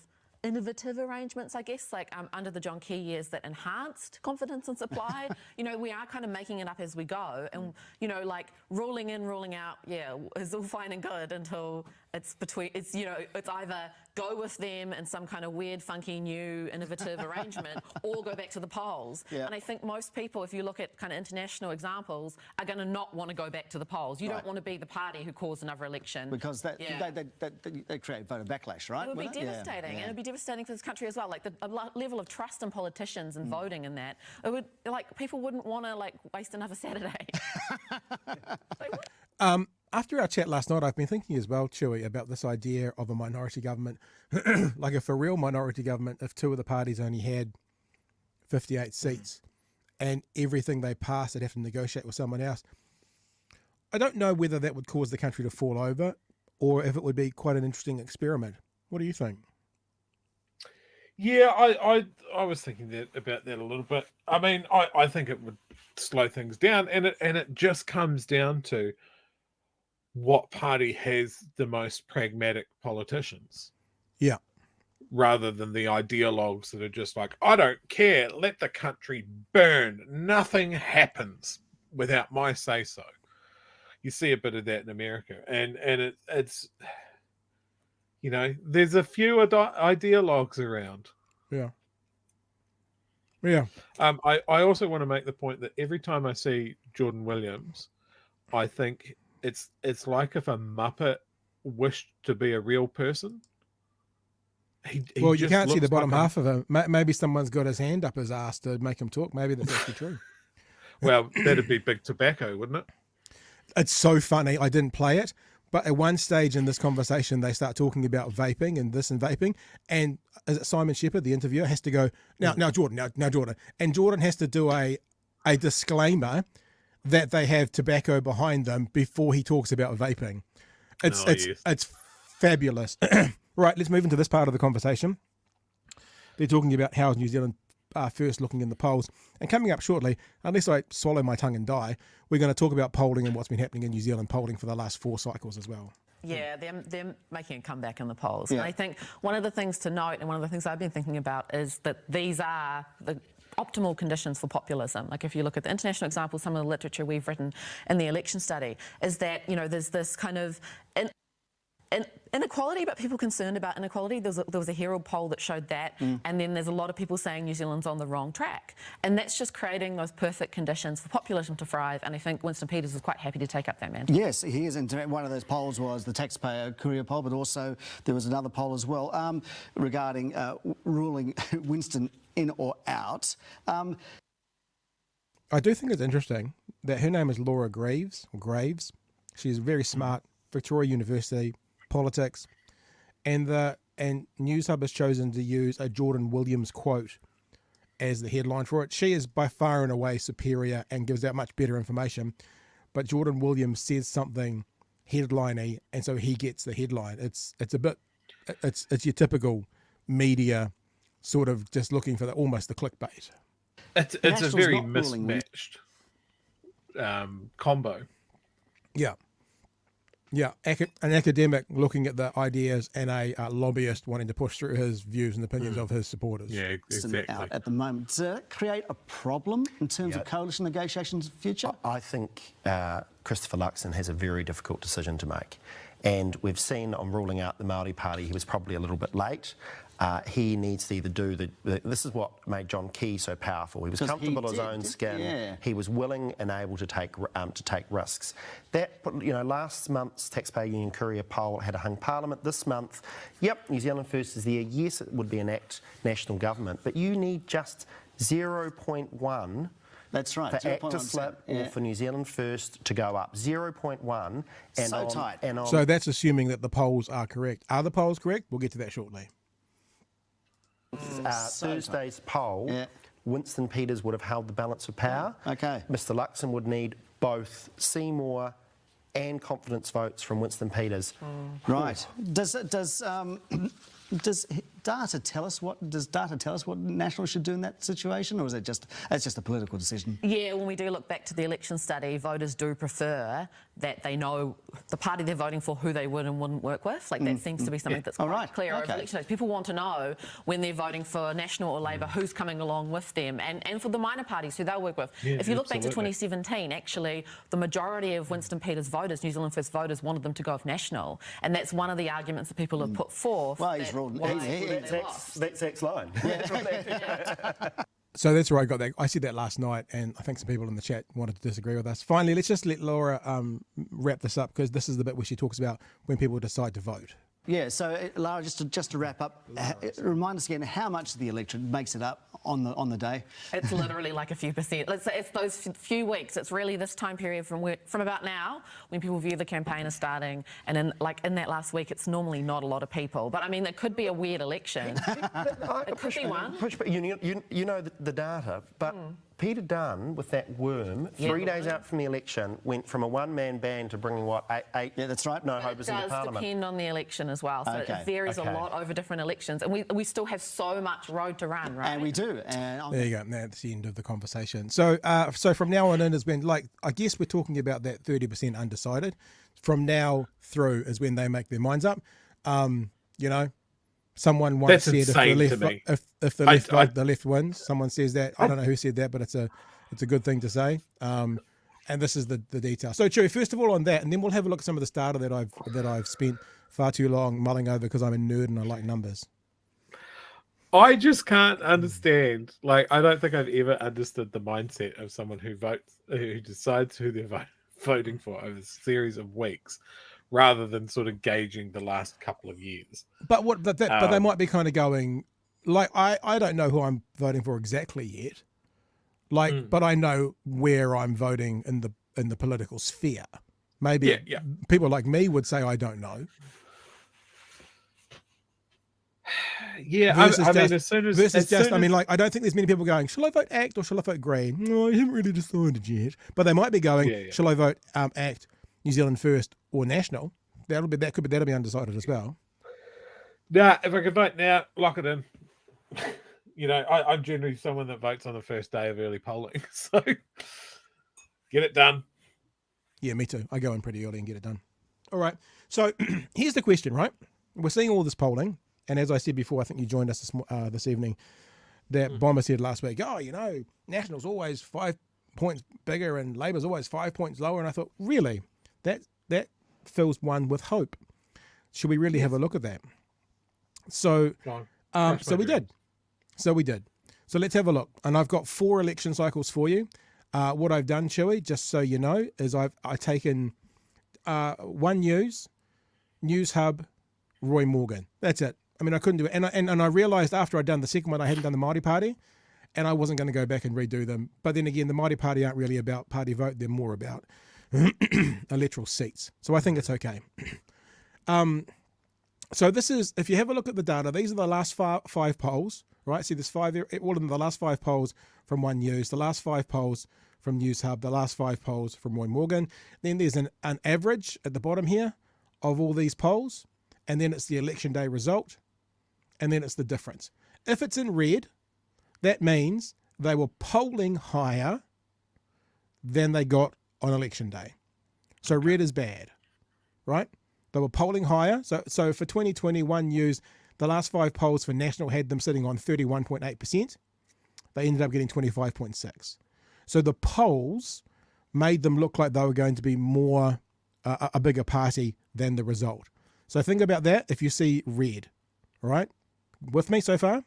innovative arrangements, I guess, like under the John Key years that enhanced confidence and supply. You know, we are kind of making it up as we go, and you know, like ruling in, ruling out, is all fine and good until it's it's either go with them in some kind of weird, funky, new, innovative arrangement, or go back to the polls. And I think most people, if you look at kind of international examples, are going to not want to go back to the polls. You don't want to be the party who caused another election. Because they create voter backlash, right? It would be devastating, and it would be devastating for this country as well. Like the level of trust in politicians and voting and that, it would, like, people wouldn't want to like waste another Saturday. After our chat last night, I've been thinking as well, Chewy, about this idea of a minority government. Like if a real minority government, if two of the parties only had 58 seats and everything they pass, they'd have to negotiate with someone else. I don't know whether that would cause the country to fall over or if it would be quite an interesting experiment. What do you think? Yeah, I was thinking about that a little bit. I mean, I think it would slow things down, and it just comes down to what party has the most pragmatic politicians. Yeah. Rather than the ideologues that are just like, I don't care, let the country burn. Nothing happens without my say-so. You see a bit of that in America, and it's there's a few ideologues around. Yeah. Yeah. I also want to make the point that every time I see Jordan Williams, I think it's like if a Muppet wished to be a real person. He Well, you just can't see looks the bottom like half of him. Maybe someone's got his hand up his ass to make him talk. Maybe that's actually true. Well, that'd be big tobacco, wouldn't it? It's so funny. I didn't play it, but at one stage in this conversation, they start talking about vaping and this and vaping. And is it Simon Shepherd, the interviewer, has to go, now Jordan, now Jordan. And Jordan has to do a disclaimer that they have tobacco behind them before he talks about vaping. It's fabulous. Right, let's move into this part of the conversation. They're talking about how New Zealand first looking in the polls. And coming up shortly, unless I swallow my tongue and die, we're going to talk about polling and what's been happening in New Zealand polling for the last 4 cycles as well. Yeah, they're making a comeback in the polls. Yeah. And I think one of the things to note, and one of the things I've been thinking about, is that these are the optimal conditions for populism. Like if you look at the international example, some of the literature we've written in the election study, is that, there's this kind of inequality, but people concerned about inequality. There was a Herald poll that showed that, and then there's a lot of people saying New Zealand's on the wrong track. And that's just creating those perfect conditions for populism to thrive, and I think Winston Peters is quite happy to take up that mantle. Yes, he is. And one of those polls was the taxpayer courier poll, but also there was another poll as well regarding ruling Winston in or out. I do think it's interesting that her name is Lara Greaves. She's very smart, Victoria University, politics, and Newshub has chosen to use a Jordan Williams quote as the headline for it. She is by far and away superior and gives out much better information, but Jordan Williams says something headliney, and so he gets the headline. It's your typical media sort of just looking for almost the clickbait. It's a very mismatched combo. Yeah. Yeah, an academic looking at the ideas and a lobbyist wanting to push through his views and opinions of his supporters. Yeah, exactly. Out at the moment. Does that create a problem in terms of coalition negotiations in the future? I think Christopher Luxon has a very difficult decision to make. And we've seen on ruling out the Māori Party, he was probably a little bit late. He needs to either do this is what made John Key so powerful. He was comfortable in his own skin. Yeah. He was willing and able to take risks. That last month's Taxpayer Union Courier poll had a hung parliament. This month, yep, New Zealand First is there. Yes, it would be an act national government, but you need just 0.1. That's right. For ACT to slip or for New Zealand First to go up. 0.1. And so tight. So that's assuming that the polls are correct. Are the polls correct? We'll get to that shortly. Thursday's poll, Winston Peters would have held the balance of power. Okay. Mr. Luxon would need both Seymour and confidence votes from Winston Peters. Right. Does data tell us what Nationals should do in that situation, or is it just a political decision? Yeah, when we do look back to the election study, voters do prefer that they know the party they're voting for, who they would and wouldn't work with. Like that seems to be something that's quite clear over election days. People want to know when they're voting for National or Labour who's coming along with them, and for the minor parties who they'll work with. Yeah, if you look back to 2017, actually, the majority of Winston Peters voters, New Zealand First voters, wanted them to go with National, and that's one of the arguments that people have put forth. Well, he's ruled. That's Zach's line. So that's where I got that. I said that last night, and I think some people in the chat wanted to disagree with us. Finally, let's just let Laura wrap this up, because this is the bit where she talks about when people decide to vote. Yeah, so Lara, just to wrap up, remind us again how much the electorate makes it up on the day. It's literally like a few percent. It's those few weeks. It's really this time period from about now when people view the campaign as starting, and in that last week, it's normally not a lot of people. But I mean, it could be a weird election. It could be one. You know the data, but Peter Dunn, with that worm, 3 days out from the election, went from a one-man band to bringing, eight that's right. no hopers into Parliament. It does depend on the election as well, so it varies a lot over different elections, and we still have so much road to run, right? And we do. There you go. That's the end of the conversation. So from now on in has been I guess we're talking about that 30% undecided. From now through is when they make their minds up. Someone once said if the left wins, someone says that. I don't know who said that, but it's a good thing to say. And this is the detail. So, Chewy, first of all on that, and then we'll have a look at some of this data that I've spent far too long mulling over because I'm a nerd and I like numbers. I just can't understand. Like, I don't think I've ever understood the mindset of someone who decides who they're voting for over a series of weeks, rather than sort of gauging the last couple of years. But but they might be kind of going, like, I don't know who I'm voting for exactly yet. Like, but I know where I'm voting in the political sphere. Maybe people like me would say I don't know. Yeah, I mean, as soon as I mean, like, I don't think there's many people going, shall I vote ACT or shall I vote Green? No, I haven't really decided yet. But they might be going, shall I vote ACT, New Zealand First, or National? That'll be undecided as well. Nah, if I could vote now, lock it in. You know, I'm generally someone that votes on the first day of early polling, so get it done. Yeah, me too. I go in pretty early and get it done. All right. So here's the question, right? We're seeing all this polling, and as I said before, I think you joined us this evening, that Bomber said last week, oh, you know, National's always 5 points bigger and Labor's always 5 points lower. And I thought, really? That fills one with hope. Should we really have a look at that? So, we did. So let's have a look. And I've got 4 election cycles for you. What I've done, Chewy, just so you know, is I've taken One News, Newshub, Roy Morgan. That's it. I mean, I couldn't do it. And I realised after I'd done the second one, I hadn't done the Māori Party, and I wasn't going to go back and redo them. But then again, the Māori Party aren't really about party vote. They're more about electoral seats. So I think it's okay. So this is, if you have a look at the data, these are the last 5 polls, right? See, there's 5, all of them, the last 5 polls from One News, the last 5 polls from Newshub, the last 5 polls from Roy Morgan. Then there's an average at the bottom here of all these polls, and then it's the election day result, and then it's the difference. If it's in red, that means they were polling higher than they got on election day. So red is bad, right? They were polling higher. So for 2021 News, the last 5 polls for National had them sitting on 31.8%. They ended up getting 25.6%. So the polls made them look like they were going to be more a bigger party than the result. So think about that if you see red, all right? With me so far?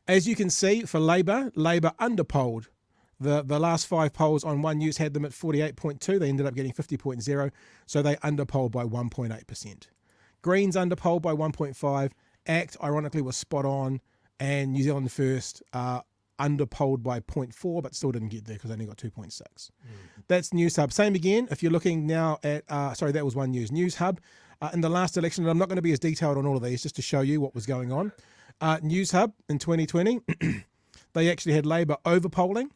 As you can see, for Labour underpolled. The last 5 polls on One News had them at 48.2. They ended up getting 50.0. So they underpolled by 1.8%. Greens underpolled by 1.5. ACT, ironically, was spot on. And New Zealand First underpolled by 0.4, but still didn't get there because they only got 2.6. That's Newshub. Same again, if you're looking now at, that was One News. Newshub, in the last election, and I'm not going to be as detailed on all of these, just to show you what was going on. Newshub in 2020, they actually had Labour overpolling.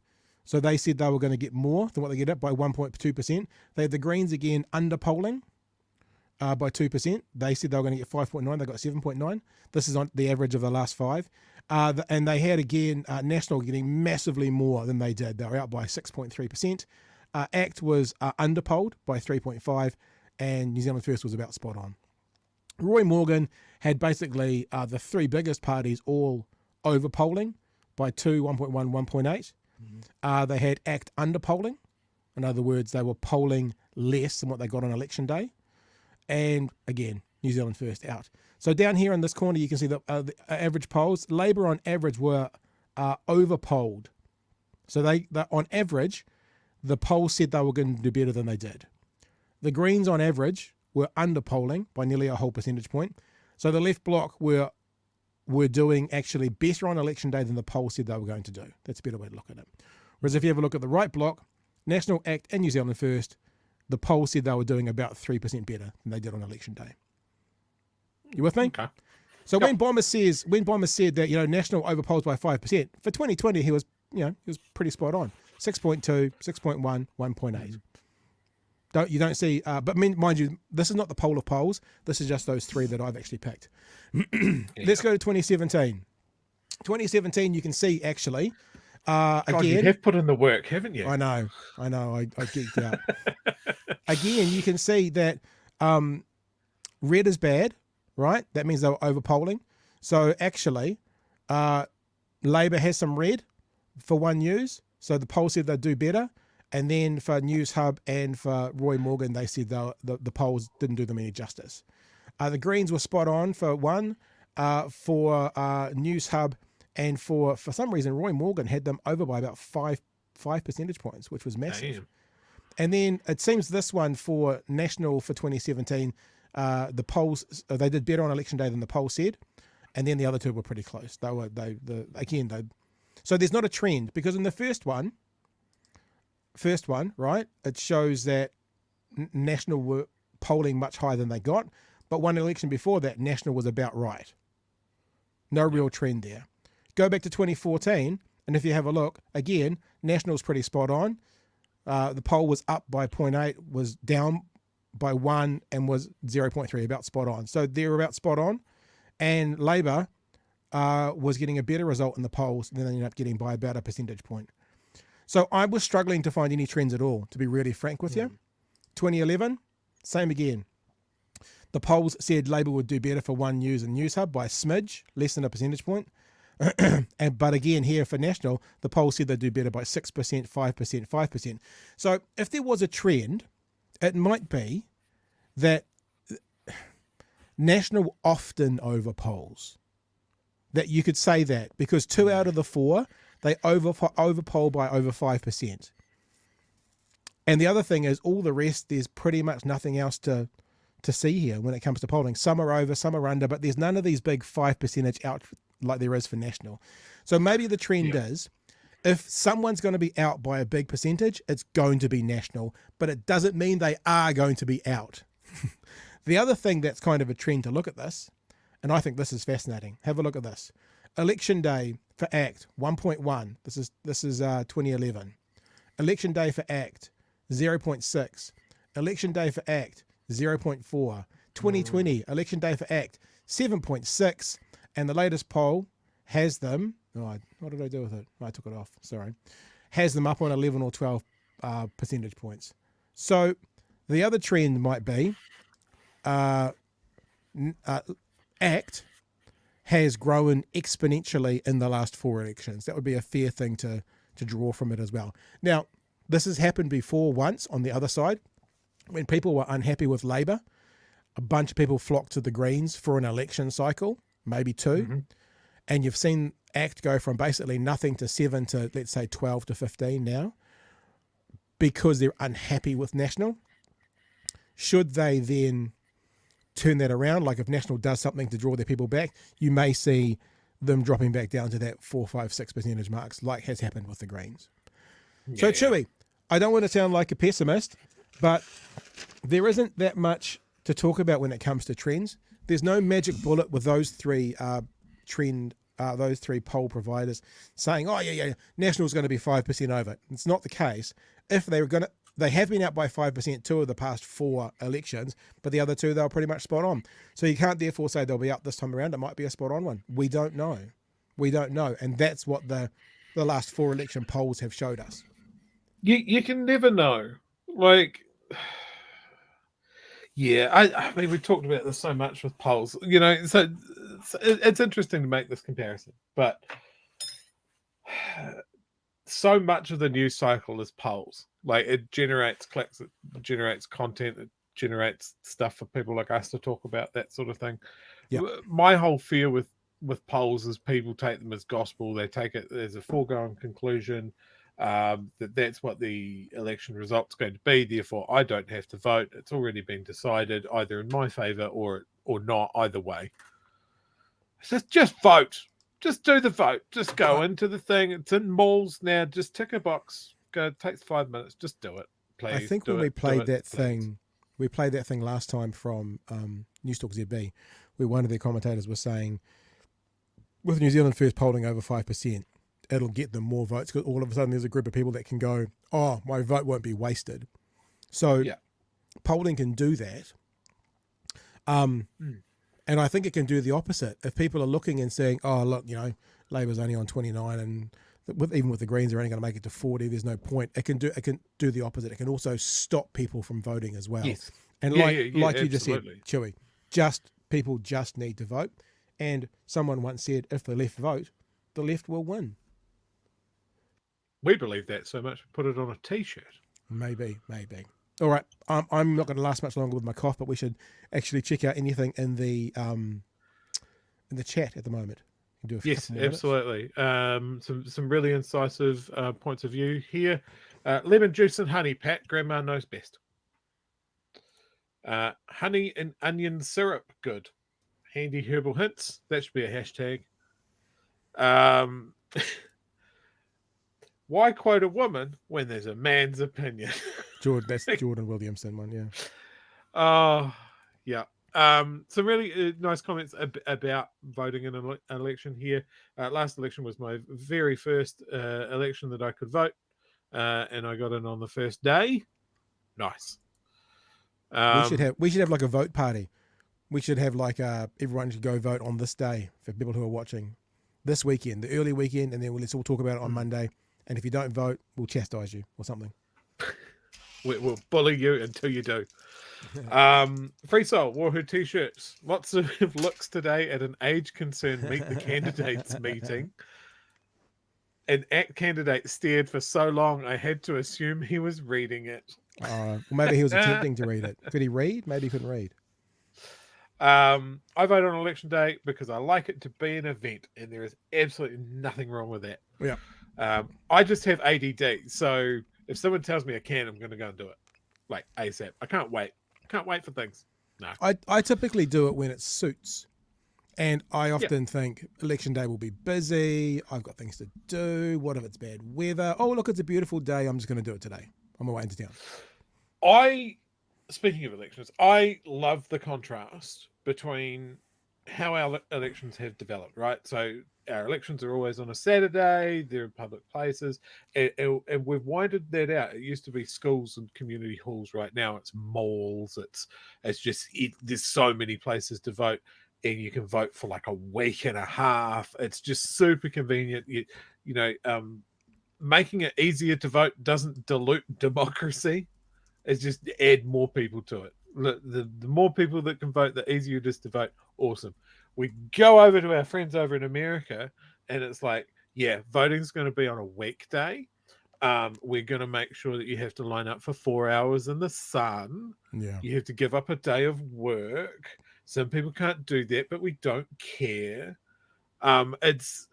So they said they were going to get more than what they get up by 1.2%. They had the Greens again underpolling by 2%. They said they were going to get 5.9. They got 7.9. This is on the average of the last 5. And they had again National getting massively more than they did. They were out by 6.3%. ACT was underpolled by 3.5, and New Zealand First was about spot on. Roy Morgan had basically the 3 biggest parties all overpolling by 2, 1.1, 1.8. They had ACT underpolling. In other words, they were polling less than what they got on election day. And again, New Zealand First out. So down here in this corner, you can see the average polls. Labour on average were overpolled. So they on average, the polls said they were going to do better than they did. The Greens on average were underpolling by nearly a whole percentage point. So the left bloc were doing actually better on election day than the poll said they were going to do. That's a better way to look at it. Whereas if you have a look at the right bloc, National, ACT and New Zealand First, the poll said they were doing about 3% better than they did on election day. You with me? Okay. So when Bomber said that, you know, National overpolls by 5%, for 2020 he was pretty spot on. 6.2, 6.1, 1.8. You don't see, but mind you, this is not the poll of polls. This is just those 3 that I've actually picked. Let's go to 2017. 2017, you can see actually, God, again. You have put in the work, haven't you? I know. I geeked out. Again, you can see that red is bad, right? That means they were overpolling. So actually, Labour has some red for One News. So the poll said they'd do better. And then for Newshub and for Roy Morgan, they said the polls didn't do them any justice. The Greens were spot on for one, for Newshub, and for some reason, Roy Morgan had them over by about five percentage points, which was massive. Damn. And then it seems this one for National for 2017, the polls, they did better on election day than the poll said. And then the other two were pretty close. So there's not a trend, because in the first one, right, it shows that National were polling much higher than they got, but one election before that, National was about right. No real trend there. Go back to 2014, and if you have a look, again, National's pretty spot on. The poll was up by 0.8, was down by 1, and was 0.3, about spot on. So they're about spot on. And Labour was getting a better result in the polls than they ended up getting by about a percentage point. So I was struggling to find any trends at all, to be really frank with you. 2011, same again. The polls said Labour would do better for One News and Newshub by a smidge, less than a percentage point. But again, here for National, the polls said they'd do better by 6%, 5%, 5%. So if there was a trend, it might be that National often overpolls. That you could say that, because 2 out of the 4, they overpoll by over 5%. And the other thing is, all the rest, there's pretty much nothing else to see here when it comes to polling. Some are over, some are under, but there's none of these big 5% out like there is for National. So maybe the trend is, if someone's going to be out by a big percentage, it's going to be National, but it doesn't mean they are going to be out. The other thing that's kind of a trend to look at this, and I think this is fascinating. Have a look at this. Election day for ACT, 1.1. This is 2011. Election day for ACT, 0.6. Election day for ACT, 0.4. 2020, election day for ACT, 7.6. And the latest poll has them, what did I do with it? I took it off, sorry. Has them up on 11 or 12 percentage points. So the other trend might be ACT has grown exponentially in the last 4 elections. That would be a fair thing to draw from it as well. Now, this has happened before once on the other side. When people were unhappy with Labour, a bunch of people flocked to the Greens for an election cycle, maybe 2. Mm-hmm. And you've seen ACT go from basically nothing to 7 to, let's say, 12 to 15 now, because they're unhappy with National. Should they then turn that around, like if National does something to draw their people back, you may see them dropping back down to that 4, 5, 6 percentage marks, like has happened with the Greens. Yeah. So Chewy, I don't want to sound like a pessimist, but there isn't that much to talk about when it comes to trends. There's no magic bullet with those three those three poll providers saying, oh yeah, National's going to be 5% over. It's not the case. If they have been out by 5% 2 of the past 4 elections, but the other 2 they were pretty much spot on. So you can't therefore say they'll be up this time around. It might be a spot on one. We don't know, and that's what the last 4 election polls have showed us. You can never know. Like, yeah, I mean, we talked about this so much with polls, so it's interesting to make this comparison, but so much of the news cycle is polls. Like, it generates clicks, it generates content, it generates stuff for people like us to talk about, that sort of thing. Yep. My whole fear with polls is people take them as gospel. They take it as a foregone conclusion, that's what the election result's going to be. Therefore, I don't have to vote. It's already been decided, either in my favour or not. Either way, just vote. Just do the vote. Just go into the thing. It's in malls now. Just tick a box. Go. It takes 5 minutes. Just do it, please. I think when we played that thing, we played that thing last time from Newstalk ZB, where one of their commentators was saying, with New Zealand First polling over 5%. It'll get them more votes, because all of a sudden there's a group of people that can go, oh, my vote won't be wasted. So polling can do that. And I think it can do the opposite. If people are looking and saying, oh, look, Labour's only on 29, and even with the Greens, they're only going to make it to 40, there's no point. It can do the opposite. It can also stop people from voting as well. Yes. And like you just said, Chewy, people just need to vote. And someone once said, if the left vote, the left will win. We believe that so much, we put it on a T-shirt. Maybe. All right. I'm not going to last much longer with my cough, but we should actually check out anything in the chat at the moment. Do yes, absolutely. Some really incisive points of view here. Lemon juice and honey, Pat. Grandma knows best. Honey and onion syrup, good. Handy herbal hints. That should be a hashtag. Why quote a woman when there's a man's opinion? That's Jordan Williamson one, yeah. Oh, yeah. Some really nice comments about voting in an election here. Last election was my very first election that I could vote, and I got in on the first day. Nice. We should have like a vote party. We should have like everyone should go vote on this day for people who are watching this weekend, the early weekend, and then let's all talk about it on Monday. And if you don't vote, we'll chastise you or something. We'll bully you until you do. Free Soul wore her t-shirts. Lots of looks today at an age concerned meet the candidates meeting. An ACT candidate stared for so long I had to assume he was reading it. Well, maybe he was attempting to read it. Could he read? Maybe he couldn't read. I vote on election day because I like it to be an event, and there is absolutely nothing wrong with that. Yeah. I just have ADD, so if someone tells me I can, I'm going to go and do it, like ASAP. I can't wait. Can't wait for things. No. I typically do it when it suits, and I often think election day will be busy. I've got things to do. What if it's bad weather? Oh, look, it's a beautiful day. I'm just going to do it today. I'm away into town. Speaking of elections, I love the contrast between how our elections have developed, right? So our elections are always on a Saturday, they're in public places, and we've winded that out. It used to be schools and community halls. Right now it's malls. It's just there's so many places to vote, and you can vote for like a week and a half. It's just super convenient. Making it easier to vote doesn't dilute democracy. It's just add more people to it. The more people that can vote, the easier it is to vote. Awesome. We go over to our friends over in America, and it's like, yeah, voting's going to be on a weekday. We're going to make sure that you have to line up for 4 hours in the sun. Yeah. You have to give up a day of work. Some people can't do that, but we don't care. It's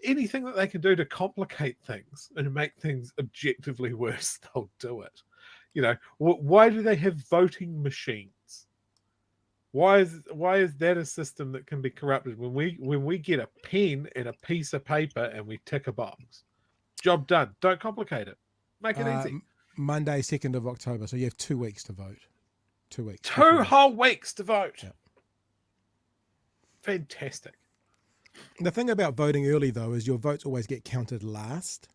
anything that they can do to complicate things and make things objectively worse, they'll do it. Why do they have voting machines? Why is that a system that can be corrupted? When we get a pen and a piece of paper and we tick a box, job done. Don't complicate it. Make it easy. Monday, 2nd of October. So you have 2 weeks to vote. 2 weeks. 2 whole weeks to vote. Yeah. Fantastic. The thing about voting early, though, is your votes always get counted last,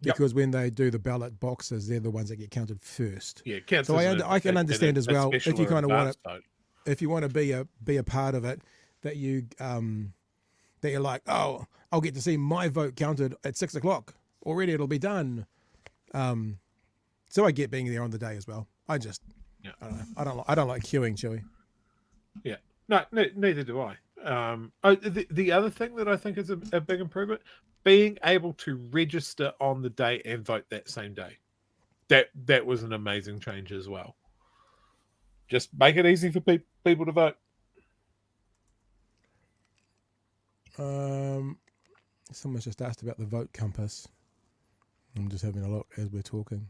because when they do the ballot boxes, they're the ones that get counted first. Yeah, so I can understand as well if you kind of want to, if you want to be a part of it, that you're like, oh, I'll get to see my vote counted at 6 o'clock already. It'll be done. So I get being there on the day as well. I don't know. I don't like queuing, Chewy. Yeah, no, neither do I. The other thing that I think is a big improvement, being able to register on the day and vote that same day. That was an amazing change as well. Just make it easy for people to vote. Someone's just asked about the vote compass. I'm just having a look as we're talking.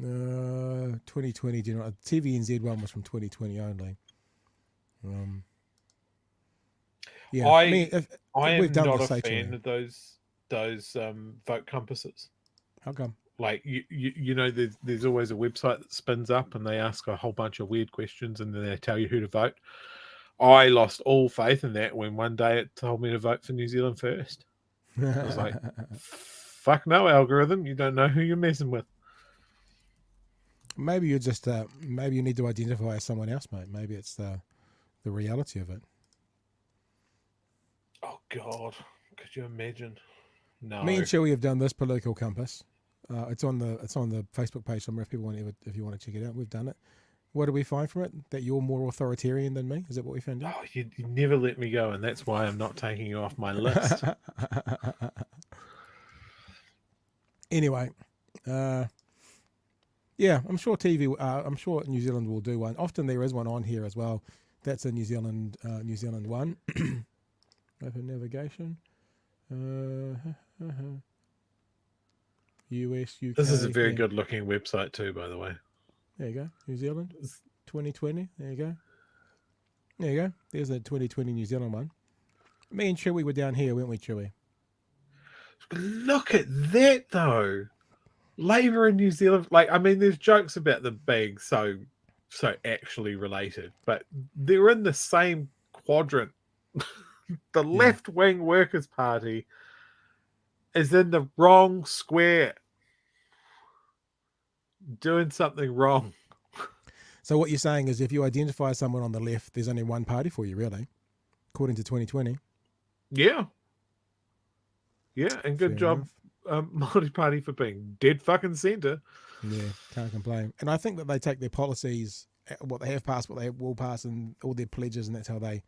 2020 general TVNZ one was from 2020 only. Yeah, I am not a fan of those vote compasses. How come? Like there's always a website that spins up and they ask a whole bunch of weird questions and then they tell you who to vote. I lost all faith in that when one day it told me to vote for New Zealand First. I was like, fuck no, algorithm, you don't know who you're messing with. Maybe you're just maybe you need to identify as someone else, mate. Maybe it's the reality of it. Oh God, could you imagine? No. Me and Chewy have done this political compass. It's on the Facebook page somewhere if you want to check it out. We've done it. What do we find from it? That you're more authoritarian than me? Is that what we found out? Oh, you never let me go, and that's why I'm not taking you off my list. Anyway, Yeah, I'm sure TV. I'm sure New Zealand will do one. Often there is one on here as well. That's a New Zealand one. Open navigation. US, UK. This is a very good looking website too, by the way. There you go. New Zealand 2020. There you go. There you go. There's a 2020 New Zealand one. Me and Chewy were down here, weren't we, Chewy? Look at that though. Labour in New Zealand, like, I mean, there's jokes about them being so actually related, but they're in the same quadrant. The left-wing Workers' Party is in the wrong square, doing something wrong. So what you're saying is if you identify someone on the left, there's only one party for you, really, according to 2020. Yeah. Yeah, and good job, multi-party, for being dead fucking centre. Yeah, can't complain. And I think that they take their policies, what they have passed, what they will pass, and all their pledges, and that's how they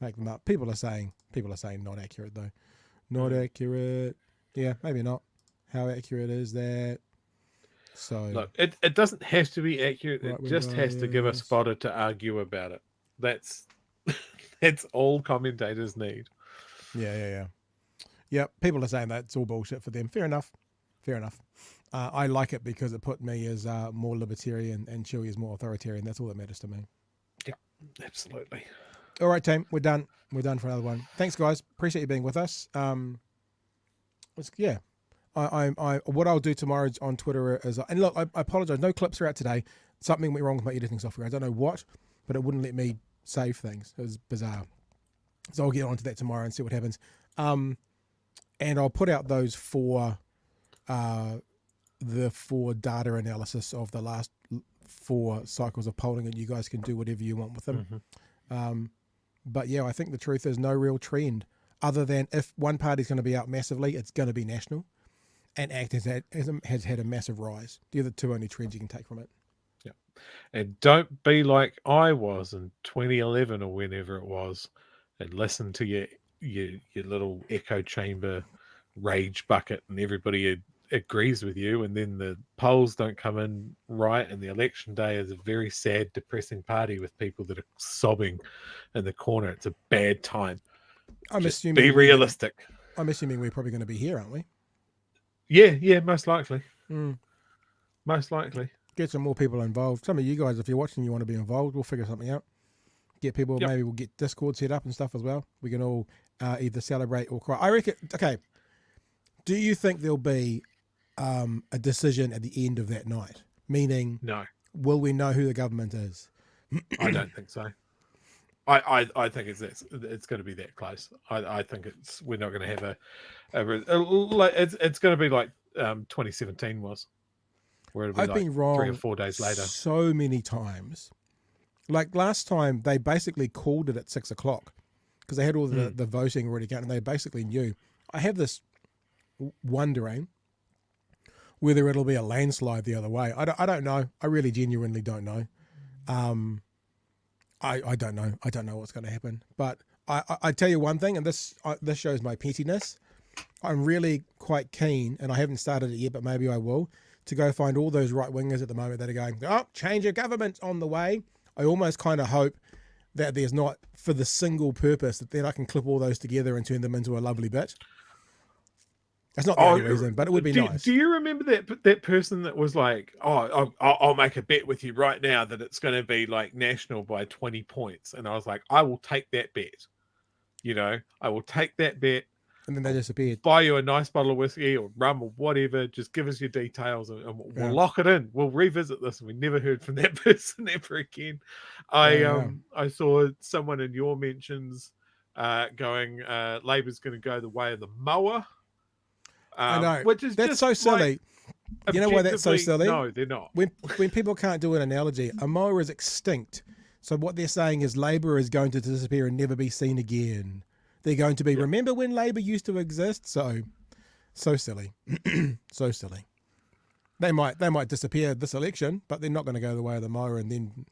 make them up. People are saying not accurate though. Not accurate. Yeah, maybe not. How accurate is that? So look, it doesn't have to be accurate. It just has to give us fodder to argue about it. That's all commentators need. Yeah. Yeah, people are saying that's all bullshit for them. Fair enough. I like it because it put me as more libertarian and Chewy is more authoritarian. That's all that matters to me. Yeah, absolutely. All right, team, we're done. We're done for another one. Thanks, guys. Appreciate you being with us. Yeah. I what I'll do tomorrow on Twitter is, and look, I apologize. No clips are out today. Something went wrong with my editing software. I don't know what, but it wouldn't let me save things. It was bizarre. So I'll get onto that tomorrow and see what happens. And I'll put out those four data analysis of the last 4 cycles of polling, and you guys can do whatever you want with them. But yeah, I think the truth is no real trend other than if one party's going to be out massively, it's going to be National, and ACT has had a massive rise. They're the 2 only trends you can take from it. Yeah, and don't be like I was in 2011 or whenever it was, and listen to your little echo chamber rage bucket, and everybody agrees with you, and then the polls don't come in right, and the election day is a very sad, depressing party with people that are sobbing in the corner. It's a bad time. Be realistic. I'm assuming we're probably going to be here, aren't we? Yeah, most likely. Most likely. Get some more people involved. Some of you guys, if you're watching, you want to be involved, we'll figure something out. Get people, maybe we'll get Discord set up and stuff as well. We can all either celebrate or cry. I reckon, okay, do you think there'll be a decision at the end of that night? Meaning, no. Will we know who the government is? I don't think so. I think it's going to be that close. I think we're not going to have it's going to be like 2017 was, where it'll be I've been wrong 3 or 4 days later. So many times. Like last time, they basically called it at 6 o'clock because they had all the voting already counted, and they basically knew. I have this wondering whether it'll be a landslide the other way. I don't know. I really genuinely don't know. I don't know. I don't know what's going to happen. But I tell you one thing, and this shows my pettiness. I'm really quite keen, and I haven't started it yet, but maybe I will, to go find all those right-wingers at the moment that are going, oh, change of government on the way. I almost kind of hope that there's not, for the single purpose, that then I can clip all those together and turn them into a lovely bit. That's not the only reason, but it would be nice. Do you remember that person that was like, oh, I'll make a bet with you right now that it's going to be like National by 20 points. And I was like, I will take that bet. I will take that bet. And then they disappeared. Buy you a nice bottle of whiskey or rum or whatever. Just give us your details and we'll lock it in. We'll revisit this. And we never heard from that person ever again. I saw someone in your mentions going, Labour's going to go the way of the mower. I know. Which is that's just so silly. You know why that's so silly? No, they're not. When people can't do an analogy, a mower is extinct. So what they're saying is Labour is going to disappear and never be seen again. They're going to be, remember when Labour used to exist? So silly. So silly. They might disappear this election, but they're not going to go the way of the mower, and then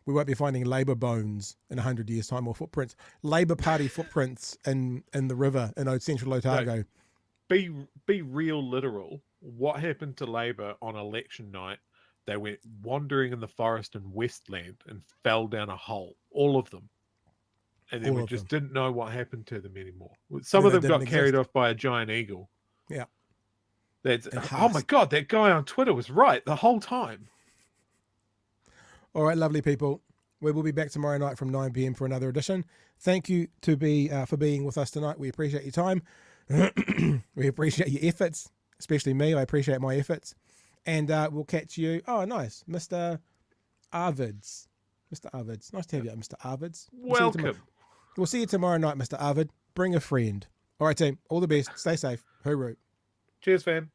we won't be finding Labour bones in 100 years' time, or footprints. Labour Party footprints in the river in central Otago. be real literal. What happened to Labour on election night? They went wandering in the forest in Westland and fell down a hole. All of them. And then we just didn't know what happened to them anymore. Some of them got carried off by a giant eagle. Yeah. Oh my God, that guy on Twitter was right the whole time. All right, lovely people. We will be back tomorrow night from 9 p.m. for another edition. Thank you for being with us tonight. We appreciate your time. We appreciate your efforts, especially me. I appreciate my efforts. And we'll catch you. Oh, nice. Mr. Arvids. Mr. Arvids. Nice to have you, Mr. Arvids. Welcome. We'll see you tomorrow night, Mr. Arvid. Bring a friend. All right, team. All the best. Stay safe. Hooroo. Cheers, fam.